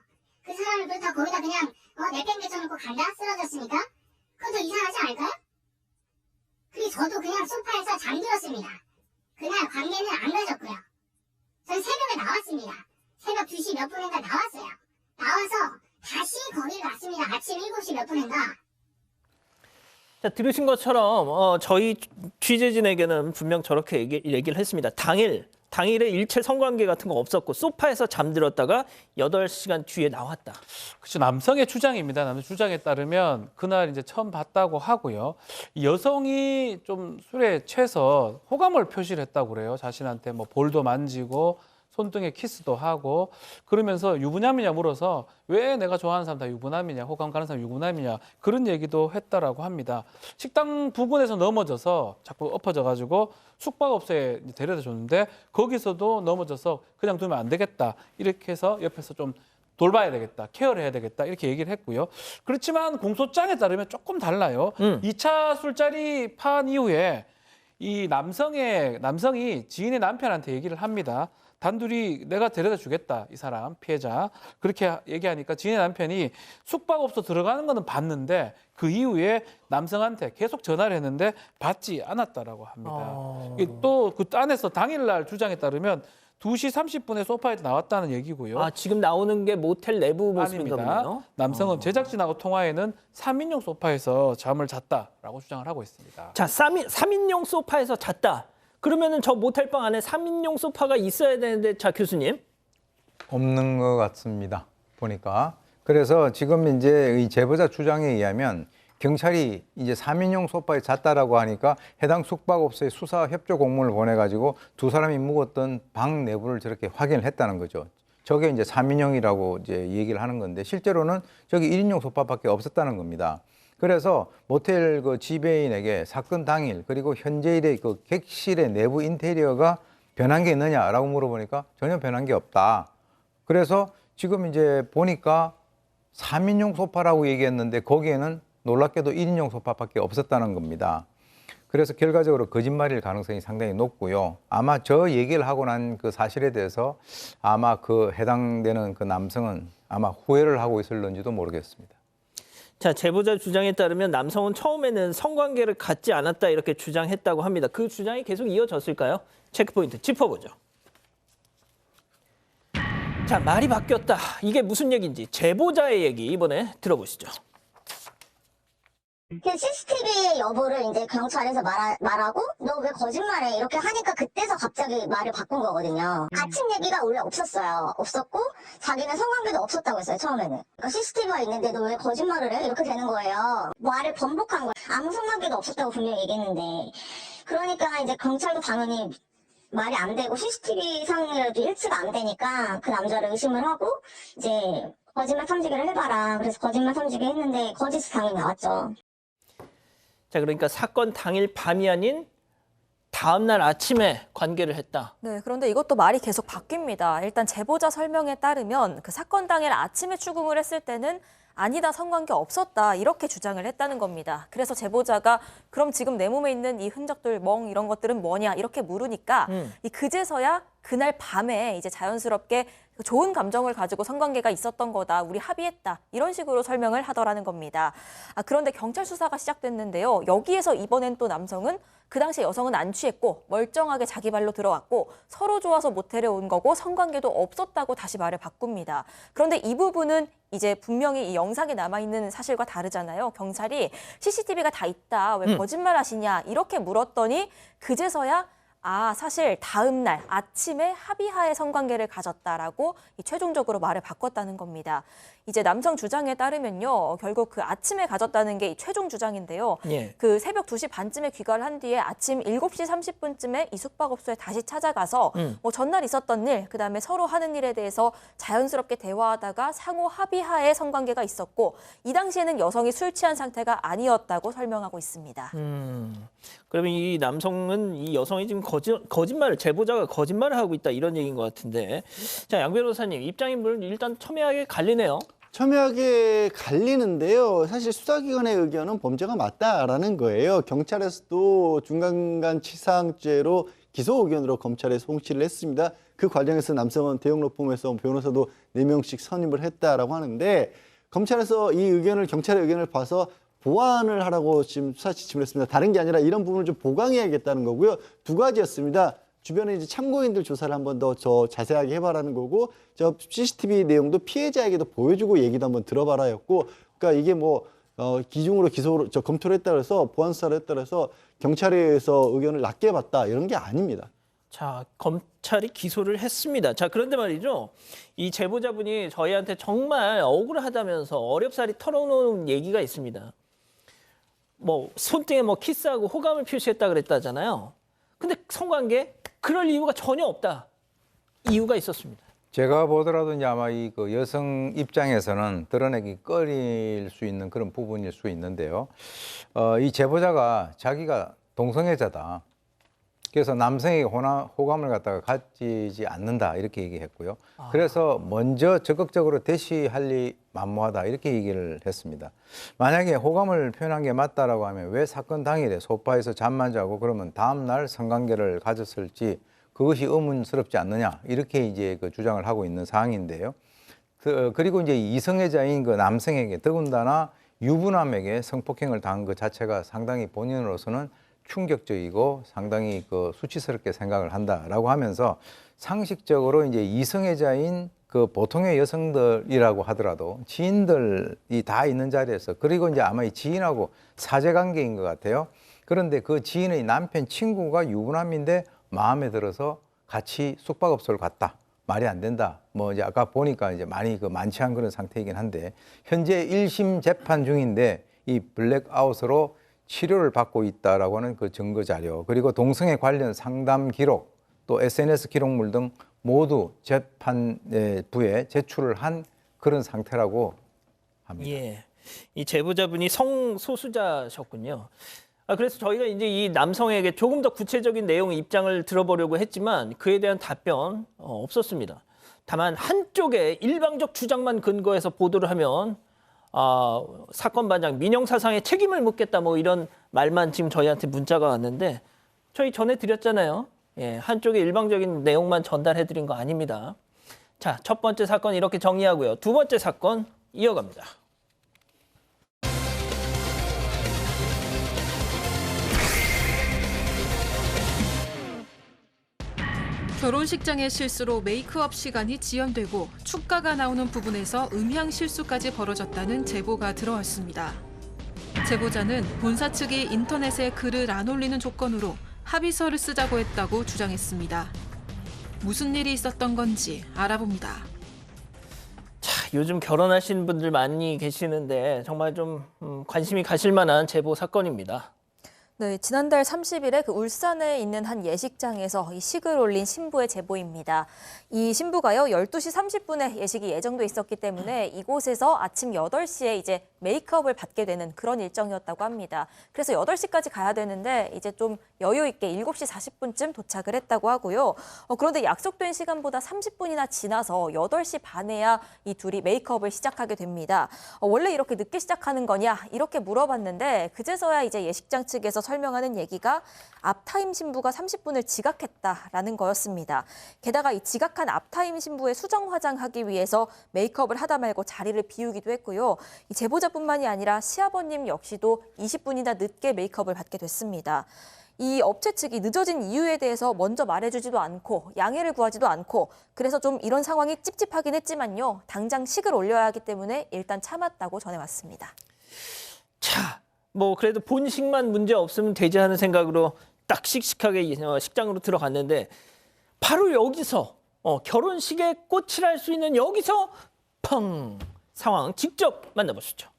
S8: 그 사람을 그렇다고 거기다 그냥 내팽개쳐놓고 간다? 쓰러졌으니까? 그건 더 이상하지 않을까요? 그리고 저도 그냥 소파에서 잠들었습니다. 그날 광대는 안 가졌고요. 전 새벽에 나왔습니다. 새벽 2시 몇 분인가 나왔어요. 나와서 다시 거기를 갔습니다. 아침 7시 몇 분인가.
S2: 자, 들으신 것처럼 저희 취재진에게는 분명 저렇게 얘기를 했습니다. 당일에 일체 성관계 같은 거 없었고 소파에서 잠들었다가 8시간 뒤에 나왔다.
S7: 그렇죠. 남성의 주장입니다. 남성 주장에 따르면 그날 이제 처음 봤다고 하고요. 이 여성이 좀 술에 취해서 호감을 표시를 했다고 그래요. 자신한테 뭐 볼도 만지고 손등에 키스도 하고 그러면서 유부남이냐 물어서 왜 내가 좋아하는 사람 다 유부남이냐 호감 가는 사람 유부남이냐 그런 얘기도 했다라고 합니다. 식당 부근에서 넘어져서 자꾸 엎어져가지고 숙박업소에 데려다 줬는데 거기서도 넘어져서 그냥 두면 안 되겠다 이렇게 해서 옆에서 좀 돌봐야 되겠다, 케어를 해야 되겠다 이렇게 얘기를 했고요. 그렇지만 공소장에 따르면 조금 달라요. 2차 술자리 판 이후에 이 남성이 지인의 남편한테 얘기를 합니다. 단둘이 내가 데려다 주겠다, 이 사람 피해자. 그렇게 얘기하니까 지인의 남편이 숙박업소 들어가는 거는 봤는데 그 이후에 남성한테 계속 전화를 했는데 받지 않았다라고 합니다. 또 그 안에서 당일날 주장에 따르면 2시 30분에 소파에 나왔다는 얘기고요.
S2: 아, 지금 나오는 게 모텔 내부 모습인가
S7: 아닙니다.
S2: 보네요.
S7: 남성은 제작진하고 통화에는 3인용 소파에서 잠을 잤다라고 주장을 하고 있습니다.
S2: 자, 3인용 소파에서 잤다. 그러면은 저 모텔방 안에 3인용 소파가 있어야 되는데, 자, 교수님.
S6: 없는 것 같습니다. 보니까. 그래서 지금 이제 이 제보자 주장에 의하면 경찰이 이제 3인용 소파에 잤다라고 하니까 해당 숙박업소에 수사 협조 공문을 보내가지고 두 사람이 묵었던 방 내부를 저렇게 확인을 했다는 거죠. 저게 이제 3인용이라고 이제 얘기를 하는 건데 실제로는 저기 1인용 소파밖에 없었다는 겁니다. 그래서 모텔 그 지배인에게 사건 당일 그리고 현재일의 그 객실의 내부 인테리어가 변한 게 있느냐라고 물어보니까 전혀 변한 게 없다. 그래서 지금 이제 보니까 3인용 소파라고 얘기했는데 거기에는 놀랍게도 1인용 소파밖에 없었다는 겁니다. 그래서 결과적으로 거짓말일 가능성이 상당히 높고요. 아마 저 얘기를 하고 난 그 사실에 대해서 아마 그 해당되는 그 남성은 아마 후회를 하고 있을런지도 모르겠습니다.
S2: 자, 제보자 주장에 따르면 남성은 처음에는 성관계를 갖지 않았다 이렇게 주장했다고 합니다. 그 주장이 계속 이어졌을까요? 체크포인트 짚어보죠. 자, 말이 바뀌었다. 이게 무슨 얘기인지 제보자의 얘기 이번에 들어보시죠.
S8: 그 CCTV 여부를 이제 경찰에서 말하고 너 왜 거짓말해 이렇게 하니까 그때서 갑자기 말을 바꾼 거거든요. 아침 얘기가 원래 없었고 자기는 성관계도 없었다고 했어요 처음에는. 그러니까 CCTV가 있는데 너 왜 거짓말을 해 이렇게 되는 거예요. 말을 번복한 거예요. 아무 성관계도 없었다고 분명히 얘기했는데 그러니까 이제 경찰도 당연히 말이 안 되고 CCTV 상이라도 일치가 안 되니까 그 남자를 의심을 하고 이제 거짓말 탐지기를 해봐라. 그래서 거짓말 탐지기 했는데 거짓이 당연히 나왔죠.
S2: 자, 그러니까 사건 당일 밤이 아닌 다음 날 아침에 관계를 했다.
S5: 네, 그런데 이것도 말이 계속 바뀝니다. 일단 제보자 설명에 따르면 그 사건 당일 아침에 출국을 했을 때는 아니다, 성관계 없었다 이렇게 주장을 했다는 겁니다. 그래서 제보자가 그럼 지금 내 몸에 있는 이 흔적들, 멍 이런 것들은 뭐냐 이렇게 물으니까 이 그제서야 그날 밤에 이제 자연스럽게 좋은 감정을 가지고 성관계가 있었던 거다, 우리 합의했다 이런 식으로 설명을 하더라는 겁니다. 그런데 경찰 수사가 시작됐는데요. 여기에서 이번엔 또 남성은 그 당시 여성은 안 취했고 멀쩡하게 자기 발로 들어왔고 서로 좋아서 모텔에 온 거고 성관계도 없었다고 다시 말을 바꿉니다. 그런데 이 부분은 이제 분명히 이 영상에 남아있는 사실과 다르잖아요. 경찰이 CCTV가 다 있다, 왜 거짓말 하시냐 이렇게 물었더니 그제서야 사실 다음 날 아침에 합의하에 성관계를 가졌다라고 최종적으로 말을 바꿨다는 겁니다. 이제 남성 주장에 따르면요. 결국 그 아침에 가졌다는 게 최종 주장인데요.
S2: 예.
S5: 그 새벽 2시 반쯤에 귀가를 한 뒤에 아침 7시 30분쯤에 이 숙박업소에 다시 찾아가서 뭐 전날 있었던 일, 그다음에 서로 하는 일에 대해서 자연스럽게 대화하다가 상호 합의하에 성관계가 있었고 이 당시에는 여성이 술 취한 상태가 아니었다고 설명하고 있습니다.
S2: 그러면 이 남성은 이 여성이 지금 거짓말을, 제보자가 거짓말을 하고 있다 이런 얘기인 것 같은데, 자, 양 변호사님 입장이 물론 일단 첨예하게 갈리네요.
S3: 첨예하게 갈리는데요. 사실 수사기관의 의견은 범죄가 맞다라는 거예요. 경찰에서도 중간간치사죄로 기소 의견으로 검찰에 송치를 했습니다. 그 과정에서 남성은 대형 로펌에서 변호사도 4명씩 선임을 했다라고 하는데, 검찰에서 이 의견을, 경찰의 의견을 봐서 보완을 하라고 지금 수사 지침을 했습니다. 다른 게 아니라 이런 부분을 좀 보강해야겠다는 거고요. 두 가지였습니다. 주변에 이제 참고인들 조사를 한 번 더 자세하게 해봐라는 거고, 저 CCTV 내용도 피해자에게도 보여주고 얘기도 한번 들어봐라였고, 그러니까 이게 뭐 기중으로 기소를 검토를 했다 그래서 보완 수사를 했다 그래서 경찰에 의해서 의견을 낮게 봤다 이런 게 아닙니다.
S2: 자, 검찰이 기소를 했습니다. 자, 그런데 말이죠. 이 제보자분이 저희한테 정말 억울하다면서 어렵사리 털어놓은 얘기가 있습니다. 뭐 손등에 뭐 키스하고 호감을 표시했다 그랬다잖아요. 근데 성관계 그럴 이유가 전혀 없다. 이유가 있었습니다.
S6: 제가 보더라도 이제 아마 이 그 여성 입장에서는 드러내기 꺼릴 수 있는 그런 부분일 수 있는데요. 이 제보자가 자기가 동성애자다. 그래서 남성에게 호감을 갖다가 가지지 않는다 이렇게 얘기했고요. 그래서 먼저 적극적으로 대시할 만무하다 이렇게 얘기를 했습니다. 만약에 호감을 표현한 게 맞다라고 하면 왜 사건 당일에 소파에서 잠만 자고 그러면 다음 날 성관계를 가졌을지 그것이 의문스럽지 않느냐 이렇게 이제 그 주장을 하고 있는 사항인데요. 그리고 이제 이성애자인 그 남성에게 더군다나 유부남에게 성폭행을 당한 것 자체가 상당히 본인으로서는 충격적이고 상당히 그 수치스럽게 생각을 한다라고 하면서 상식적으로 이제 이성애자인 그 보통의 여성들이라고 하더라도 지인들이 다 있는 자리에서 그리고 이제 아마 이 지인하고 사제 관계인 것 같아요. 그런데 그 지인의 남편 친구가 유부남인데 마음에 들어서 같이 숙박업소를 갔다. 말이 안 된다. 뭐 이제 아까 보니까 이제 많이 그 만취한 그런 상태이긴 한데 현재 1심 재판 중인데 이 블랙아웃으로 치료를 받고 있다라고 하는 그 증거 자료 그리고 동성애 관련 상담 기록 또 SNS 기록물 등 모두 재판부에 제출을 한 그런 상태라고 합니다.
S2: 예. 이 제보자분이 성소수자셨군요. 그래서 저희가 이제 이 남성에게 조금 더 구체적인 내용의 입장을 들어보려고 했지만 그에 대한 답변 없었습니다. 다만 한쪽의 일방적 주장만 근거해서 보도를 하면 사건 반장 민형사상의 책임을 묻겠다 뭐 이런 말만 지금 저희한테 문자가 왔는데 저희 전해드렸잖아요. 예, 한쪽의 일방적인 내용만 전달해드린 거 아닙니다. 자, 첫 번째 사건 이렇게 정리하고요. 두 번째 사건 이어갑니다.
S1: 결혼식장의 실수로 메이크업 시간이 지연되고 축가가 나오는 부분에서 음향 실수까지 벌어졌다는 제보가 들어왔습니다. 제보자는 본사 측이 인터넷에 글을 안 올리는 조건으로 합의서를 쓰자고 했다고 주장했습니다. 무슨 일이 있었던 건지 알아봅니다.
S2: 자, 요즘 결혼하신 분들 많이 계시는데 정말 좀 관심이 가실 만한 제보 사건입니다.
S5: 네, 지난달 30일에 그 울산에 있는 한 예식장에서 이 식을 올린 신부의 제보입니다. 이 신부가요, 12시 30분에 예식이 예정돼 있었기 때문에 이곳에서 아침 8시에 이제 메이크업을 받게 되는 그런 일정이었다고 합니다. 그래서 8시까지 가야 되는데 이제 좀 여유 있게 7시 40분쯤 도착을 했다고 하고요. 그런데 약속된 시간보다 30분이나 지나서 8시 반에야 이 둘이 메이크업을 시작하게 됩니다. 원래 이렇게 늦게 시작하는 거냐 이렇게 물어봤는데 그제서야 이제 예식장 측에서 설명하는 얘기가 앞타임 신부가 30분을 지각했다라는 거였습니다. 게다가 이 지각한 앞타임 신부의 수정 화장하기 위해서 메이크업을 하다 말고 자리를 비우기도 했고요. 이 제보자뿐만이 아니라 시아버님 역시도 20분이나 늦게 메이크업을 받게 됐습니다. 이 업체 측이 늦어진 이유에 대해서 먼저 말해주지도 않고 양해를 구하지도 않고 그래서 좀 이런 상황이 찝찝하긴 했지만요. 당장 식을 올려야 하기 때문에 일단 참았다고 전해왔습니다.
S2: 자, 뭐 그래도 본식만 문제 없으면 되지 하는 생각으로 딱 씩씩하게 식장으로 들어갔는데 바로 여기서 결혼식에 꽃을 할 수 있는 여기서 펑 상황 직접 만나보시죠.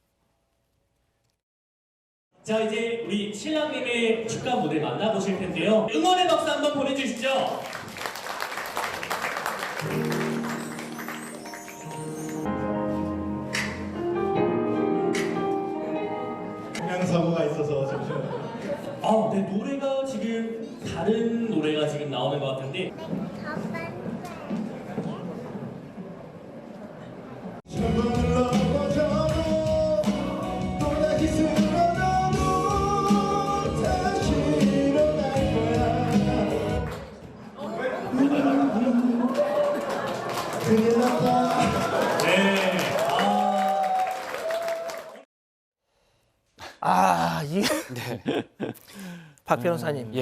S9: 자, 이제 우리 신랑님의 축가 무대 만나보실 텐데요. 응원의 박수 한번 보내주시죠.
S10: 사고가 있어서 잠시만요.
S9: 네, 노래가 지금 다른 노래가 지금 나오는 것 같은데. 네.
S2: 이게 박 변호사님,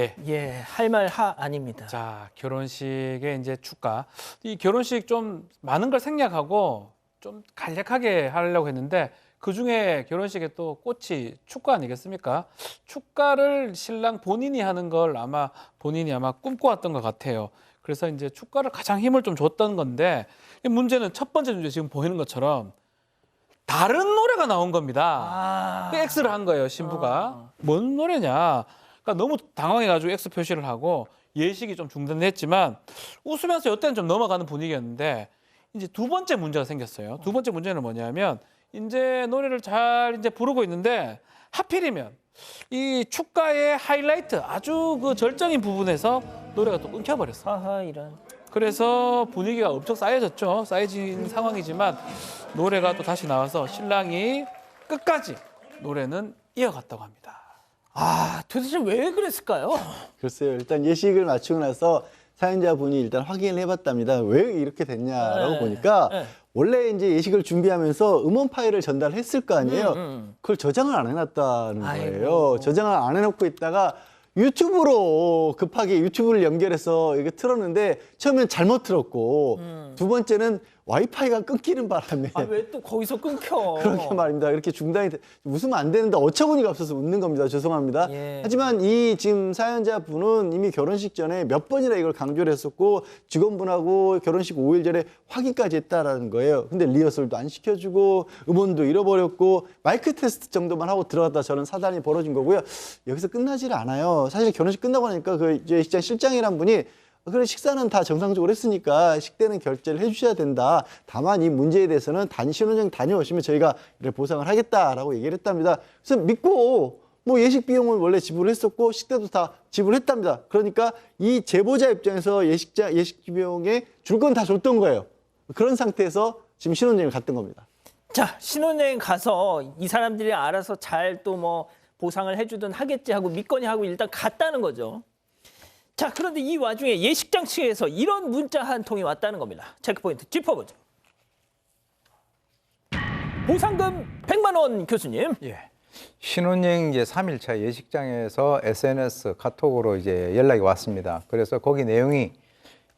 S2: 할 말 아닙니다.
S7: 자, 결혼식의 이제 축가. 이 결혼식 좀 많은 걸 생략하고 좀 간략하게 하려고 했는데 그중에 결혼식에 또 꽃이 축가 아니겠습니까? 축가를 신랑 본인이 하는 걸 본인이 아마 꿈꿔왔던 것 같아요. 그래서 이제 축가를 가장 힘을 좀 줬던 건데 이 문제는 첫 번째 문제 지금 보이는 것처럼 다른 노래가 나온 겁니다. X를 한 거예요, 신부가. 뭔 노래냐. 그러니까 너무 당황해가지고 X 표시를 하고 예식이 좀 중단됐지만 웃으면서 이때는 좀 넘어가는 분위기였는데 이제 두 번째 문제가 생겼어요. 두 번째 문제는 뭐냐면 이제 노래를 잘 이제 부르고 있는데 하필이면 이 축가의 하이라이트 아주 그 절정인 부분에서 노래가 또 끊겨버렸어요.
S2: 이런.
S7: 그래서 분위기가 엄청 쌓여졌죠. 쌓여진 상황이지만 노래가 또 다시 나와서 신랑이 끝까지 노래는 이어갔다고 합니다.
S2: 도대체 왜 그랬을까요?
S3: 글쎄요. 일단 예식을 마치고 나서 사연자분이 일단 확인을 해봤답니다. 왜 이렇게 됐냐라고 보니까 원래 이제 예식을 준비하면서 음원 파일을 전달했을 거 아니에요. 그걸 저장을 안 해놨다는 거예요. 저장을 안 해놓고 있다가 유튜브로 급하게 유튜브를 연결해서 이게 틀었는데 처음엔 잘못 틀었고 두 번째는 와이파이가 끊기는 바람에
S2: 아, 왜 또 거기서 끊겨?
S3: 그렇게 말입니다. 이렇게 중단이 웃으면 안 되는데 어처구니가 없어서 웃는 겁니다. 죄송합니다.
S2: 예.
S3: 하지만 이 지금 사연자분은 이미 결혼식 전에 몇 번이나 이걸 강조를 했었고 직원분하고 결혼식 5일 전에 확인까지 했다라는 거예요. 근데 리허설도 안 시켜주고 음원도 잃어버렸고 마이크 테스트 정도만 하고 들어갔다 저는 사단이 벌어진 거고요. 여기서 끝나지를 않아요. 사실 결혼식 끝나고 나니까 그 이제 실장이란 분이 그래 식사는 다 정상적으로 했으니까 식대는 결제를 해주셔야 된다. 다만 이 문제에 대해서는 신혼여행 다녀오시면 저희가 이를 보상을 하겠다라고 얘기를 했답니다. 그래서 믿고 뭐 예식 비용은 원래 지불을 했었고 식대도 다 지불했답니다. 그러니까 이 제보자 입장에서 예식 비용에 줄 건 다 줬던 거예요. 그런 상태에서 지금 신혼여행을 갔던 겁니다.
S2: 자, 신혼여행 가서 이 사람들이 알아서 잘 또 뭐 보상을 해주든 하겠지 하고 믿거니 하고 일단 갔다는 거죠. 자, 그런데 이 와중에 예식장 측에서 이런 문자 한 통이 왔다는 겁니다. 체크포인트 짚어보죠. 보상금 100만 원 교수님.
S6: 예. 신혼여행 이제 3일차 예식장에서 SNS 카톡으로 이제 연락이 왔습니다. 그래서 거기 내용이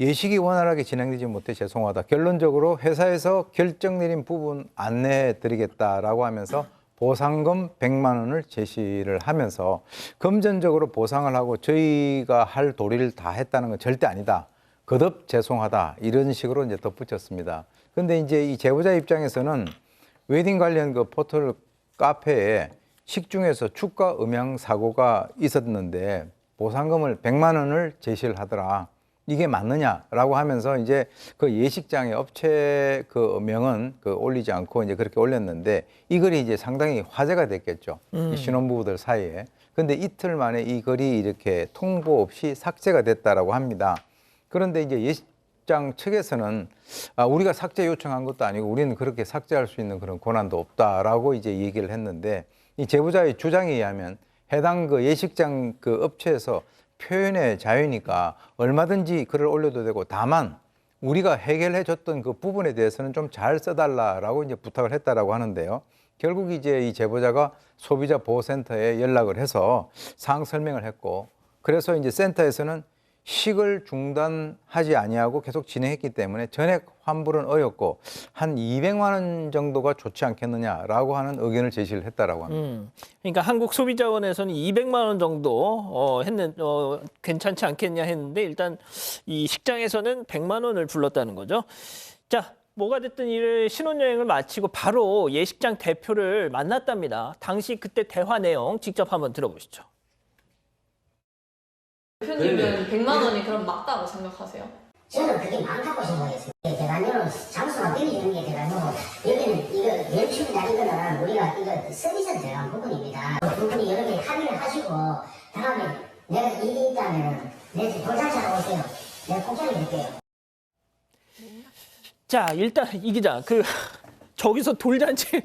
S6: 예식이 원활하게 진행되지 못해 죄송하다. 결론적으로 회사에서 결정 내린 부분 안내해 드리겠다라고 하면서 보상금 100만 원을 제시를 하면서 금전적으로 보상을 하고 저희가 할 도리를 다 했다는 건 절대 아니다. 거듭 죄송하다. 이런 식으로 이제 덧붙였습니다. 근데 이제 이 제보자 입장에서는 웨딩 관련 그 포털 카페에 식중에서 축가 음향 사고가 있었는데 보상금을 100만 원을 제시를 하더라. 이게 맞느냐라고 하면서 이제 그 예식장의 업체 그 명은 그 올리지 않고 이제 그렇게 올렸는데 이 글이 이제 상당히 화제가 됐겠죠. 이 신혼부부들 사이에. 근데 이틀 만에 이 글이 이렇게 통보 없이 삭제가 됐다라고 합니다. 그런데 이제 예식장 측에서는 우리가 삭제 요청한 것도 아니고 우리는 그렇게 삭제할 수 있는 그런 권한도 없다라고 이제 얘기를 했는데 이 제보자의 주장에 의하면 해당 그 예식장 그 업체에서 표현의 자유니까 얼마든지 글을 올려도 되고 다만 우리가 해결해 줬던 그 부분에 대해서는 좀 잘 써달라라고 이제 부탁을 했다라고 하는데요. 결국 이제 이 제보자가 소비자 보호센터에 연락을 해서 사항 설명을 했고 그래서 이제 센터에서는 식을 중단하지 아니하고 계속 진행했기 때문에 전액 환불은 어렵고 한 200만 원 정도가 좋지 않겠느냐라고 하는 의견을 제시를 했다라고 합니다.
S2: 그러니까 한국소비자원에서는 200만 원 정도 괜찮지 않겠냐 했는데 일단 이 식장에서는 100만 원을 불렀다는 거죠. 자, 뭐가 됐든 이 신혼여행을 마치고 바로 예식장 대표를 만났답니다. 당시 그때 대화 내용 직접 한번 들어보시죠.
S11: 대표님은 100만 원이 그럼 맞다고 생각하세요?
S8: 저는 그게 많다고 생각했어요. 대관료는 장소가 빌리는 게 대관료고 여기는 이거 연출이 다른 거는 우리가 이거 서비스에 들어간 부분입니다. 두 분이 여러 개 합의를 하시고 다음에 내가 일이 있다면 내 돌잔치하러 오세요. 내가 공짜로 드릴게요.
S2: 자, 일단 이 기자 저기서 돌잔치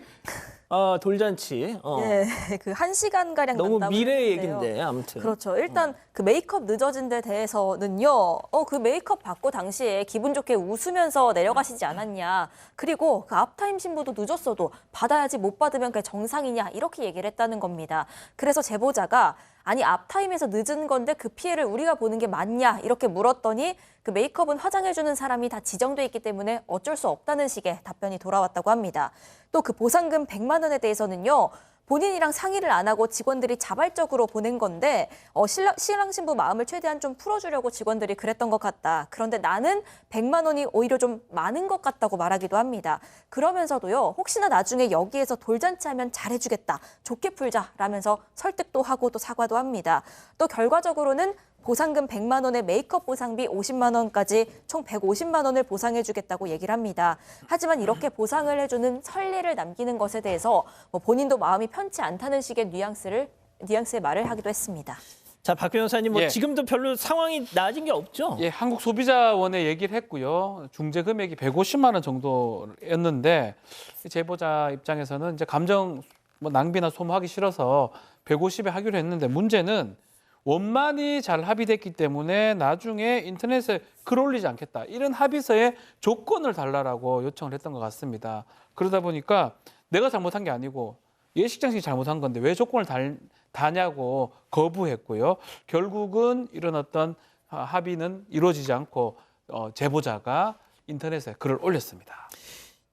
S2: 돌잔치.
S5: 네, 그 1시간가량
S2: 너무
S5: 난다고
S2: 미래
S5: 했는데요.
S2: 얘기인데 아무튼.
S5: 그렇죠. 일단 그 메이크업 늦어진 데 대해서는요. 그 메이크업 받고 당시에 기분 좋게 웃으면서 내려가시지 않았냐. 그리고 그 앞타임 신부도 늦었어도 받아야지 못 받으면 그게 정상이냐. 이렇게 얘기를 했다는 겁니다. 그래서 제보자가 아니 앞타임에서 늦은 건데 그 피해를 우리가 보는 게 맞냐 이렇게 물었더니 그 메이크업은 화장해주는 사람이 다 지정돼 있기 때문에 어쩔 수 없다는 식의 답변이 돌아왔다고 합니다. 또 그 보상금 100만 원에 대해서는요. 본인이랑 상의를 안 하고 직원들이 자발적으로 보낸 건데 신랑 신부 마음을 최대한 좀 풀어주려고 직원들이 그랬던 것 같다. 그런데 나는 100만 원이 오히려 좀 많은 것 같다고 말하기도 합니다. 그러면서도요. 혹시나 나중에 여기에서 돌잔치하면 잘해주겠다. 좋게 풀자라면서 설득도 하고 또 사과도 합니다. 또 결과적으로는 보상금 100만 원에 메이크업 보상비 50만 원까지 총 150만 원을 보상해주겠다고 얘기를 합니다. 하지만 이렇게 보상을 해주는 선례를 남기는 것에 대해서 본인도 마음이 편치 않다는 식의 뉘앙스의 말을 하기도 했습니다.
S2: 자, 박 변호사님
S7: 예.
S2: 지금도 별로 상황이 나아진 게 없죠?
S7: 예, 한국소비자원에 얘기를 했고요. 중재 금액이 150만 원 정도였는데 제보자 입장에서는 이제 감정 낭비나 소모하기 싫어서 150에 하기로 했는데 문제는 원만히 잘 합의됐기 때문에 나중에 인터넷에 글 올리지 않겠다. 이런 합의서에 조건을 달라라고 요청을 했던 것 같습니다. 그러다 보니까 내가 잘못한 게 아니고 예식장 측이 잘못한 건데 왜 조건을 다냐고 거부했고요. 결국은 이런 어떤 합의는 이루어지지 않고 제보자가 인터넷에 글을 올렸습니다.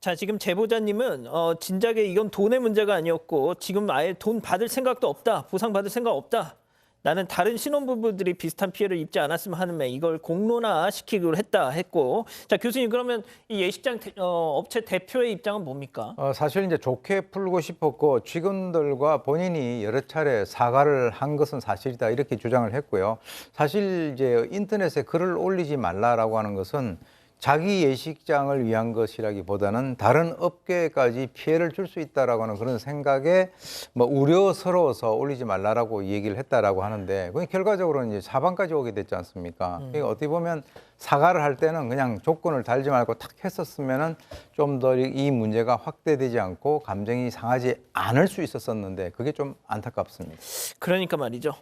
S2: 자, 지금 제보자님은 진작에 이건 돈의 문제가 아니었고 지금 아예 돈 받을 생각도 없다. 보상받을 생각 없다. 나는 다른 신혼부부들이 비슷한 피해를 입지 않았으면 하는데 이걸 공론화시키기로 했고. 자, 교수님 그러면 이 예식장 업체 대표의 입장은 뭡니까?
S6: 사실 이제 좋게 풀고 싶었고 직원들과 본인이 여러 차례 사과를 한 것은 사실이다 이렇게 주장을 했고요. 사실 이제 인터넷에 글을 올리지 말라라고 하는 것은 자기 예식장을 위한 것이라기보다는 다른 업계까지 피해를 줄 수 있다라고 하는 그런 생각에 뭐 우려스러워서 올리지 말라라고 얘기를 했다라고 하는데 그게 결과적으로는 이제 사방까지 오게 됐지 않습니까? 그러니까 어떻게 보면 사과를 할 때는 그냥 조건을 달지 말고 탁 했었으면은 좀 더 이 문제가 확대되지 않고 감정이 상하지 않을 수 있었었는데 그게 좀 안타깝습니다.
S2: 그러니까 말이죠.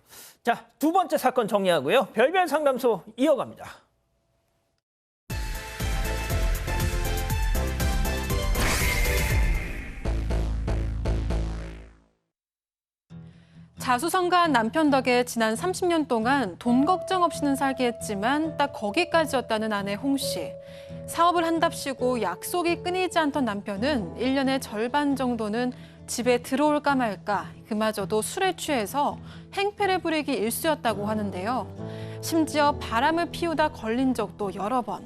S2: 자, 두 번째 사건 정리하고요. 별별 상담소 이어갑니다.
S1: 자수성가한 남편 덕에 지난 30년 동안 돈 걱정 없이는 살게 했지만 딱 거기까지였다는 아내 홍 씨. 사업을 한답시고 약속이 끊이지 않던 남편은 1년의 절반 정도는 집에 들어올까 말까 그마저도 술에 취해서 행패를 부리기 일쑤였다고 하는데요. 심지어 바람을 피우다 걸린 적도 여러 번.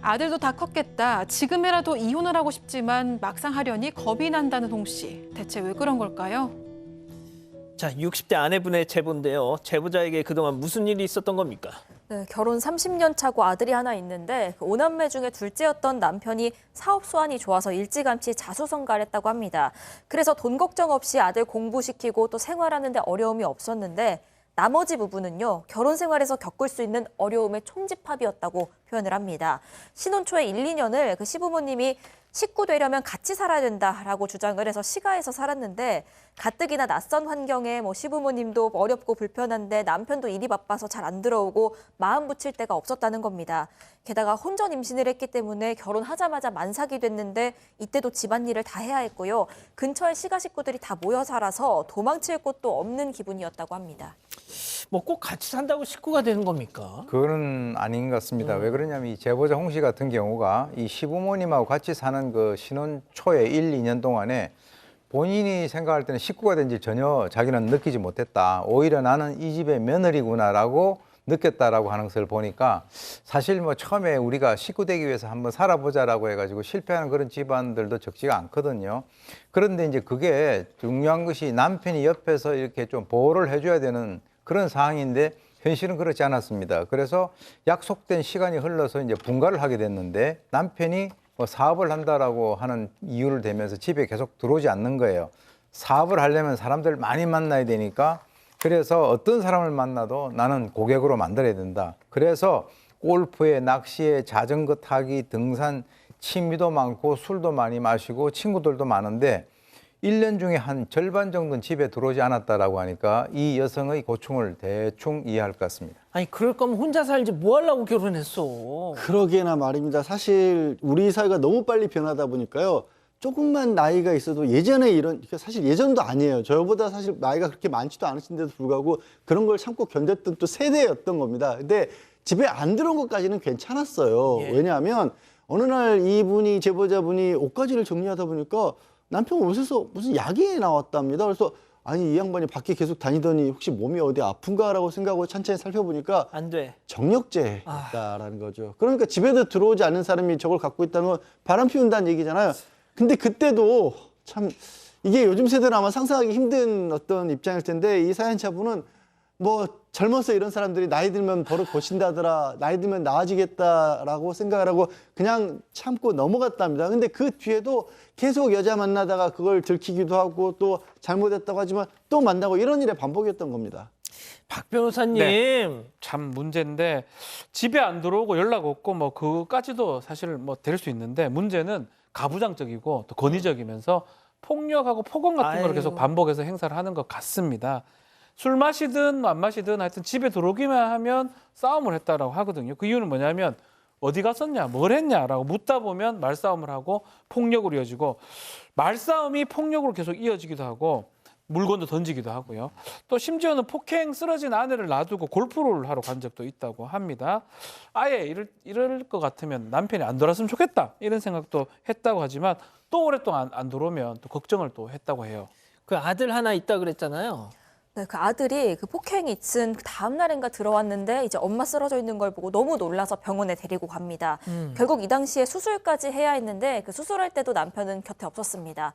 S1: 아들도 다 컸겠다. 지금이라도 이혼을 하고 싶지만 막상 하려니 겁이 난다는 홍 씨. 대체 왜 그런 걸까요?
S2: 자, 60대 아내분의 제보인데요. 제보자에게 그동안 무슨 일이 있었던 겁니까?
S5: 네, 결혼 30년 차고 아들이 하나 있는데 그 5남매 중에 둘째였던 남편이 사업 수완이 좋아서 일찌감치 자수성가를 했다고 합니다. 그래서 돈 걱정 없이 아들 공부시키고 또 생활하는 데 어려움이 없었는데 나머지 부분은요. 결혼 생활에서 겪을 수 있는 어려움의 총집합이었다고 표현을 합니다. 신혼 초에 1, 2년을 그 시부모님이 식구 되려면 같이 살아야 된다라고 주장을 해서 시가에서 살았는데 가뜩이나 낯선 환경에 시부모님도 어렵고 불편한데 남편도 일이 바빠서 잘 안 들어오고 마음 붙일 데가 없었다는 겁니다. 게다가 혼전 임신을 했기 때문에 결혼하자마자 만삭이 됐는데 이때도 집안일을 다 해야 했고요. 근처에 시가 식구들이 다 모여 살아서 도망칠 곳도 없는 기분이었다고 합니다.
S2: 뭐 꼭 같이 산다고 식구가 되는 겁니까?
S6: 그거는 아닌 것 같습니다. 왜 그러냐면 이 제보자 홍 씨 같은 경우가 이 시부모님하고 같이 사는 그 신혼 초에 1, 2년 동안에 본인이 생각할 때는 식구가 된지 전혀 자기는 느끼지 못했다. 오히려 나는 이 집의 며느리구나라고 느꼈다라고 하는 것을 보니까 사실 뭐 처음에 우리가 식구 되기 위해서 한번 살아보자라고 해가지고 실패하는 그런 집안들도 적지가 않거든요. 그런데 이제 그게 중요한 것이 남편이 옆에서 이렇게 좀 보호를 해줘야 되는 그런 상황인데 현실은 그렇지 않았습니다. 그래서 약속된 시간이 흘러서 이제 분가를 하게 됐는데 남편이 뭐 사업을 한다라고 하는 이유를 대면서 집에 계속 들어오지 않는 거예요. 사업을 하려면 사람들 많이 만나야 되니까 그래서 어떤 사람을 만나도 나는 고객으로 만들어야 된다. 그래서 골프에 낚시에 자전거 타기 등산 취미도 많고 술도 많이 마시고 친구들도 많은데 1년 중에 한 절반 정도는 집에 들어오지 않았다라고 하니까 이 여성의 고충을 대충 이해할 것 같습니다.
S2: 아니 그럴 거면 혼자 살지 뭐 하려고 결혼했어.
S3: 그러게나 말입니다. 사실 우리 사회가 너무 빨리 변하다 보니까요. 조금만 나이가 있어도 예전에 사실 예전도 아니에요. 저보다 사실 나이가 그렇게 많지도 않으신데도 불구하고 그런 걸 참고 견뎠던 또 세대였던 겁니다. 근데 집에 안 들어온 것까지는 괜찮았어요.
S2: 예.
S3: 왜냐하면 어느 날 이분이 제보자분이 옷가지를 정리하다 보니까 남편 옷에서 무슨 약이 나왔답니다. 그래서 아니 이 양반이 밖에 계속 다니더니 혹시 몸이 어디 아픈가라고 생각하고 천천히 살펴보니까
S2: 안 돼.
S3: 정력제였다라는 거죠. 그러니까 집에도 들어오지 않는 사람이 저걸 갖고 있다는 건 바람 피운다는 얘기잖아요. 근데 그때도 참 이게 요즘 세대는 아마 상상하기 힘든 어떤 입장일 텐데 이 사연자분은 뭐 젊어서 이런 사람들이 나이 들면 버릇 고친다더라, 나이 들면 나아지겠다라고 생각을 하고 그냥 참고 넘어갔답니다. 근데 그 뒤에도 계속 여자 만나다가 그걸 들키기도 하고 또 잘못했다고 하지만 또 만나고 이런 일의 반복이었던 겁니다.
S2: 박 변호사님.
S7: 네. 참 문제인데 집에 안 들어오고 연락 없고 뭐 그까지도 사실 뭐 될 수 있는데 문제는 가부장적이고 또 권위적이면서 폭력하고 폭언 같은 걸 계속 반복해서 행사를 하는 것 같습니다. 술 마시든 안 마시든 하여튼 집에 들어오기만 하면 싸움을 했다라고 하거든요. 그 이유는 뭐냐면 어디 갔었냐, 뭘 했냐라고 묻다 보면 말싸움을 하고 폭력으로 이어지고 말싸움이 폭력으로 계속 이어지기도 하고 물건도 던지기도 하고요. 또 심지어는 폭행 쓰러진 아내를 놔두고 골프를 하러 간 적도 있다고 합니다. 아예 이럴 것 같으면 남편이 안 돌아왔으면 좋겠다 이런 생각도 했다고 하지만 또 오랫동안 안 들어오면 또 걱정을 또 했다고 해요.
S2: 그 아들 하나 있다 그랬잖아요.
S5: 네, 그 아들이 그 폭행이 있은 그 다음 날인가 들어왔는데 이제 엄마 쓰러져 있는 걸 보고 너무 놀라서 병원에 데리고 갑니다. 결국 이 당시에 수술까지 해야 했는데 그 수술할 때도 남편은 곁에 없었습니다.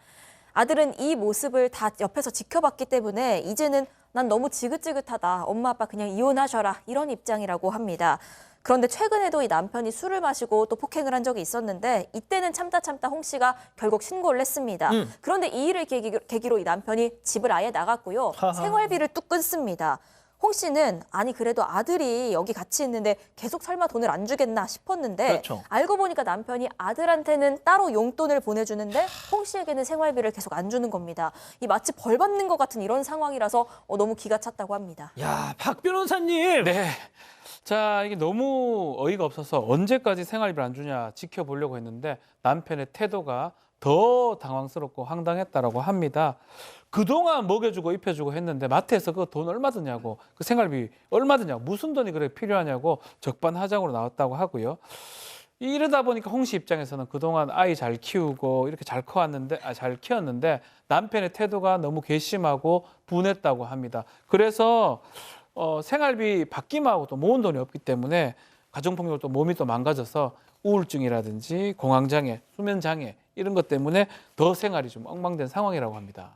S5: 아들은 이 모습을 다 옆에서 지켜봤기 때문에 이제는 난 너무 지긋지긋하다. 엄마 아빠 그냥 이혼하셔라. 이런 입장이라고 합니다. 그런데 최근에도 이 남편이 술을 마시고 또 폭행을 한 적이 있었는데 이때는 참다 홍 씨가 결국 신고를 했습니다. 그런데 이 일을 계기로 이 남편이 집을 아예 나갔고요. 생활비를 뚝 끊습니다. 홍 씨는 아니 그래도 아들이 여기 같이 있는데 계속 설마 돈을 안 주겠나 싶었는데
S2: 그렇죠.
S5: 알고 보니까 남편이 아들한테는 따로 용돈을 보내주는데 홍 씨에게는 생활비를 계속 안 주는 겁니다. 이 마치 벌 받는 것 같은 이런 상황이라서 너무 기가 찼다고 합니다.
S2: 야, 박 변호사님.
S7: 네. 자, 이게 너무 어이가 없어서 언제까지 생활비를 안 주냐 지켜보려고 했는데 남편의 태도가 더 당황스럽고 황당했다라고 합니다. 그동안 먹여주고 입혀주고 했는데 마트에서 그 돈 얼마 드냐고 그 생활비 얼마 드냐고 무슨 돈이 그렇게 필요하냐고 적반하장으로 나왔다고 하고요. 이러다 보니까 홍 씨 입장에서는 그동안 아이 잘 키우고 이렇게 잘 키웠는데 남편의 태도가 너무 괘씸하고 분했다고 합니다. 그래서 생활비 받기만 하고 또 모은 돈이 없기 때문에 가정폭력으로 또 몸이 또 망가져서 우울증이라든지 공황장애, 수면장애 이런 것 때문에 더 생활이 좀 엉망된 상황이라고 합니다.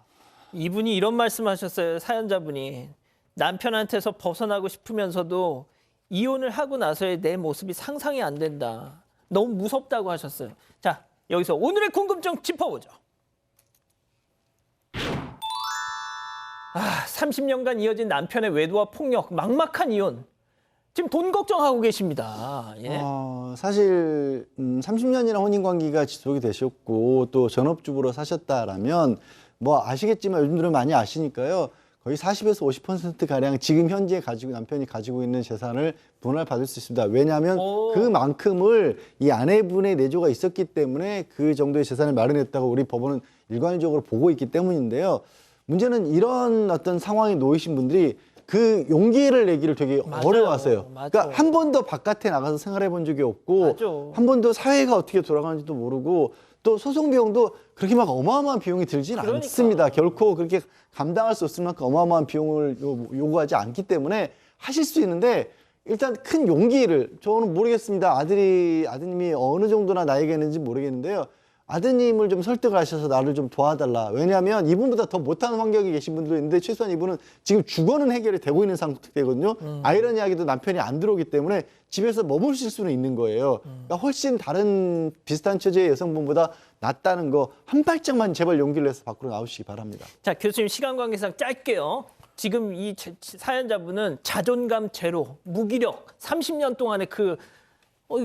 S2: 이분이 이런 말씀하셨어요. 사연자분이 남편한테서 벗어나고 싶으면서도 이혼을 하고 나서의 내 모습이 상상이 안 된다. 너무 무섭다고 하셨어요. 자, 여기서 오늘의 궁금증 짚어보죠. 30년간 이어진 남편의 외도와 폭력, 막막한 이혼. 지금 돈 걱정하고 계십니다. 예.
S3: 사실 30년이나 혼인관계가 지속이 되셨고 또 전업주부로 사셨다라면 뭐 아시겠지만 요즘 들은 많이 아시니까요. 거의 40에서 50%가량 지금 현재 남편이 가지고 있는 재산을 분할받을 수 있습니다. 왜냐하면 그만큼을 이 아내분의 내조가 있었기 때문에 그 정도의 재산을 마련했다고 우리 법원은 일관적으로 보고 있기 때문인데요. 문제는 이런 어떤 상황에 놓이신 분들이 그 용기를 내기를 되게 어려워하세요. 그러니까 한 번도 바깥에 나가서 생활해 본 적이 없고 한 번도 사회가 어떻게 돌아가는지도 모르고 또 소송 비용도 그렇게 막 어마어마한 비용이 들진 않습니다. 결코 그렇게 감당할 수 없을 만큼 어마어마한 비용을 요구하지 않기 때문에 하실 수 있는데 일단 큰 용기를 저는 모르겠습니다. 아드님이 어느 정도나 나이가 있는지 모르겠는데요. 아드님을 좀 설득을 하셔서 나를 좀 도와달라. 왜냐하면 이분보다 더 못하는 환경에 계신 분들도 있는데 최소한 이분은 지금 주거는 해결이 되고 있는 상태거든요. 아이러니하게도 남편이 안 들어오기 때문에 집에서 머무실 수는 있는 거예요. 그러니까 훨씬 다른 비슷한 처지의 여성분보다 낫다는 거 한 발짝만 제발 용기를 내서 밖으로 나오시기 바랍니다.
S2: 자, 교수님 시간 관계상 짧게요. 지금 이 사연자분은 자존감 제로, 무기력, 30년 동안의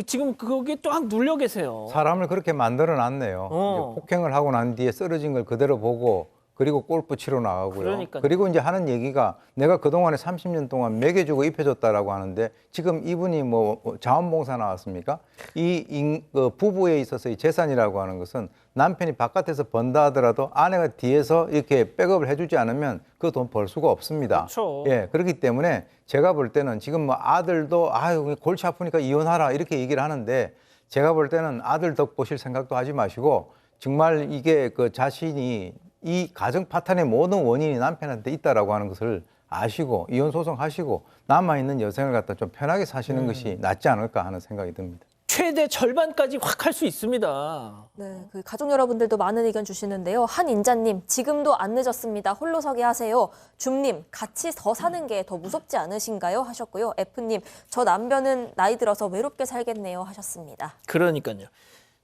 S2: 지금 거기에 쫙 눌려 계세요.
S6: 사람을 그렇게 만들어 놨네요. 이제 폭행을 하고 난 뒤에 쓰러진 걸 그대로 보고 그리고 골프 치러 나가고요.
S2: 그러니까요.
S6: 그리고 이제 하는 얘기가 내가 그동안에 30년 동안 먹여주고 입혀줬다라고 하는데 지금 이분이 뭐 자원봉사 나왔습니까? 그 부부에 있어서 이 재산이라고 하는 것은 남편이 바깥에서 번다 하더라도 아내가 뒤에서 이렇게 백업을 해주지 않으면 그 돈 벌 수가 없습니다.
S2: 그렇죠.
S6: 예, 그렇기 때문에 제가 볼 때는 지금 뭐 아들도 아유 골치 아프니까 이혼하라 이렇게 얘기를 하는데 제가 볼 때는 아들 덕 보실 생각도 하지 마시고 정말 이게 그 자신이 이 가정 파탄의 모든 원인이 남편한테 있다라고 하는 것을 아시고 이혼 소송하시고 남아있는 여성을 갖다 좀 편하게 사시는 것이 낫지 않을까 하는 생각이 듭니다.
S2: 최대 절반까지 확 할 수 있습니다.
S5: 네, 그 가족 여러분들도 많은 의견 주시는데요. 한인자님, 지금도 안 늦었습니다. 홀로서기 하세요. 줌님, 같이 더 사는 게 더 무섭지 않으신가요? 하셨고요. F님, 저 남편은 나이 들어서 외롭게 살겠네요. 하셨습니다.
S2: 그러니까요.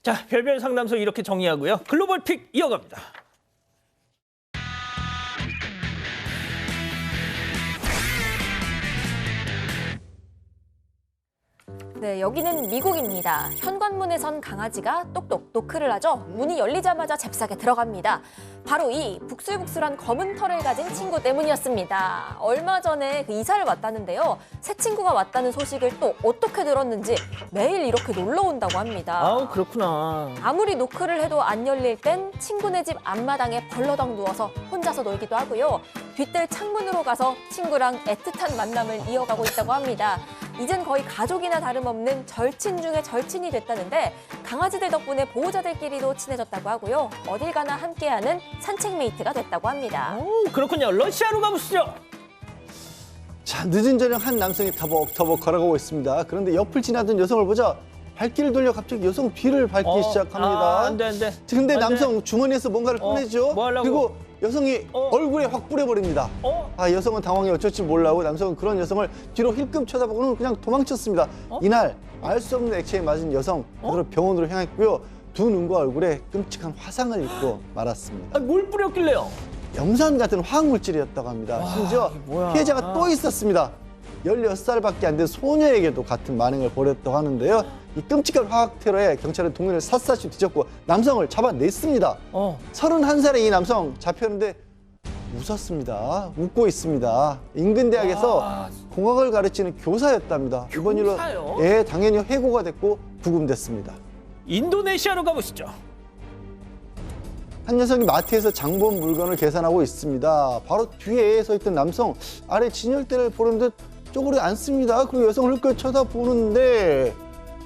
S2: 자, 별별 상담소 이렇게 정리하고요. 글로벌 픽 이어갑니다.
S5: 네, 여기는 미국입니다. 현관문에 선 강아지가 똑똑 노크를 하죠. 문이 열리자마자 잽싸게 들어갑니다. 바로 이 북슬북슬한 검은 털을 가진 친구 때문이었습니다. 얼마 전에 그 이사를 왔다는데요. 새 친구가 왔다는 소식을 또 어떻게 들었는지 매일 이렇게 놀러 온다고 합니다.
S2: 아우, 그렇구나.
S5: 아무리 노크를 해도 안 열릴 땐 친구네 집 앞마당에 벌러덩 누워서 혼자서 놀기도 하고요. 뒷뜰 창문으로 가서 친구랑 애틋한 만남을 이어가고 있다고 합니다. 이젠 거의 가족이나 다름없는 절친 중에 절친이 됐다는데 강아지들 덕분에 보호자들끼리도 친해졌다고 하고요. 어딜 가나 함께하는 산책 메이트가 됐다고 합니다.
S2: 오, 그렇군요. 러시아로 가보시죠.
S3: 자, 늦은 저녁 한 남성이 터벅터벅 걸어가고 있습니다. 그런데 옆을 지나던 여성을 보자 발길을 돌려 갑자기 여성 뒤를 밟기 시작합니다.
S2: 안 돼, 안 돼.
S3: 근데
S2: 안 돼.
S3: 남성 주머니에서 뭔가를 꺼내죠.
S2: 뭐 하려고?
S3: 그리고 여성이 얼굴에 확 뿌려버립니다. 아, 여성은 당황해 어쩔지 몰라고 남성은 그런 여성을 뒤로 힐끔 쳐다보고는 그냥 도망쳤습니다. 이날 알 수 없는 액체에 맞은 여성 그대로 병원으로 향했고요. 두 눈과 얼굴에 끔찍한 화상을 입고 말았습니다.
S2: 아, 뭘 뿌렸길래요?
S3: 염산 같은 화학물질이었다고 합니다. 심지어
S2: 뭐야.
S3: 피해자가 또 있었습니다. 16살밖에 안 된 소녀에게도 같은 반응을 보였다고 하는데요. 이 끔찍한 화학 테러에 경찰은 동네를 샅샅이 뒤졌고 남성을 잡아냈습니다. 31살의 이 남성 잡혔는데 웃었습니다. 웃고 있습니다. 인근 대학에서 공학을 가르치는 교사였답니다. 이번 일로
S2: 교사요?
S3: 예, 당연히 해고가 됐고 구금됐습니다.
S2: 인도네시아로 가보시죠.
S3: 한 녀석이 마트에서 장본 물건을 계산하고 있습니다. 바로 뒤에 서 있던 남성 아래 진열대를 보는 듯 쪼그려 앉습니다. 그리고 여성을 흘끗 쳐다보는데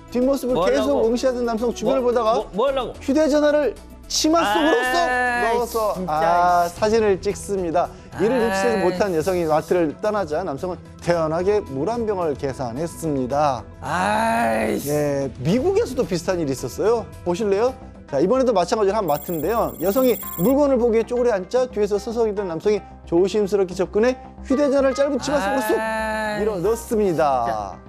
S3: 뒷모습을
S2: 뭐
S3: 계속
S2: 하려고?
S3: 응시하던 남성 주변을 보다가
S2: 뭐 하려고?
S3: 휴대전화를 치마 속으로 쏙
S2: 아이,
S3: 넣어서
S2: 진짜.
S3: 사진을 찍습니다. 이를 눈치채지 못한 여성이 마트를 떠나자 남성은 태연하게 물 한 병을 계산했습니다.
S2: 아이씨.
S3: 예, 미국에서도 비슷한 일이 있었어요. 보실래요? 자, 이번에도 마찬가지로 한 마트인데요. 여성이 물건을 보기에 쪼그려 앉자 뒤에서 서성이던 남성이 조심스럽게 접근해 휴대전화를 짧은 치마 속으로 쏙 밀어 넣습니다.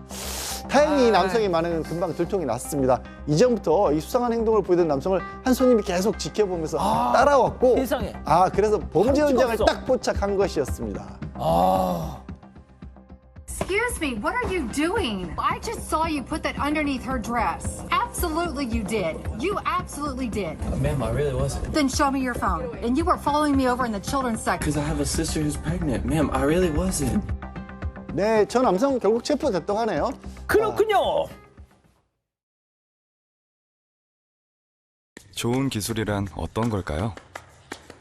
S3: 다행히 이 남성의 반응은 금방 들통이 났습니다. 이전부터 이 수상한 행동을 보이던 남성을 한 손님이 계속 지켜보면서 따라왔고
S2: 세상에.
S3: 그래서 범죄
S2: 깜찍
S3: 현장을
S2: 없어.
S3: 딱 포착한 것이었습니다.
S12: Excuse me, what are you doing? I just saw you put that underneath her dress. Absolutely you did. You absolutely did.
S10: Ma'am, I really wasn't.
S12: Then show me your phone. And you were following me over in the children's section.
S10: Because I have a sister who's pregnant. Ma'am, I really wasn't.
S3: 네, 저 남성 결국 체포됐다고 하네요.
S2: 그렇군요.
S13: 좋은 기술이란 어떤 걸까요?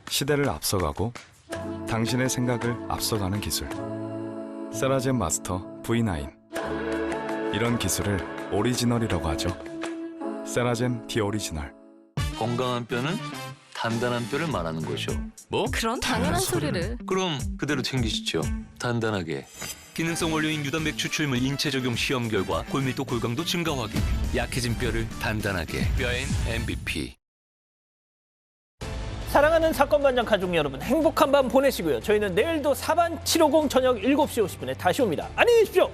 S13: 시대를 앞서가고 당신의 생각을 앞서가는 기술. 세라젬 마스터 V9. 이런 기술을 오리지널이라고 하죠. 세라젬 디 오리지널.
S14: 건강한 뼈는 단단한 뼈를 말하는 거죠. 뭐?
S11: 그런 당연한 소리를.
S14: 그럼 그대로 챙기시죠. 단단하게. 기능성 원료인 유단백 추출물 인체 적용 시험 결과 골밀도 골강도 증가 확인. 약해진 뼈를 단단하게. 뼈엔 MVP.
S2: 사랑하는 사건반장 가족 여러분, 행복한 밤 보내시고요. 저희는 내일도 사반 750 저녁 7시 50분에 다시 옵니다. 안녕히 계십시오.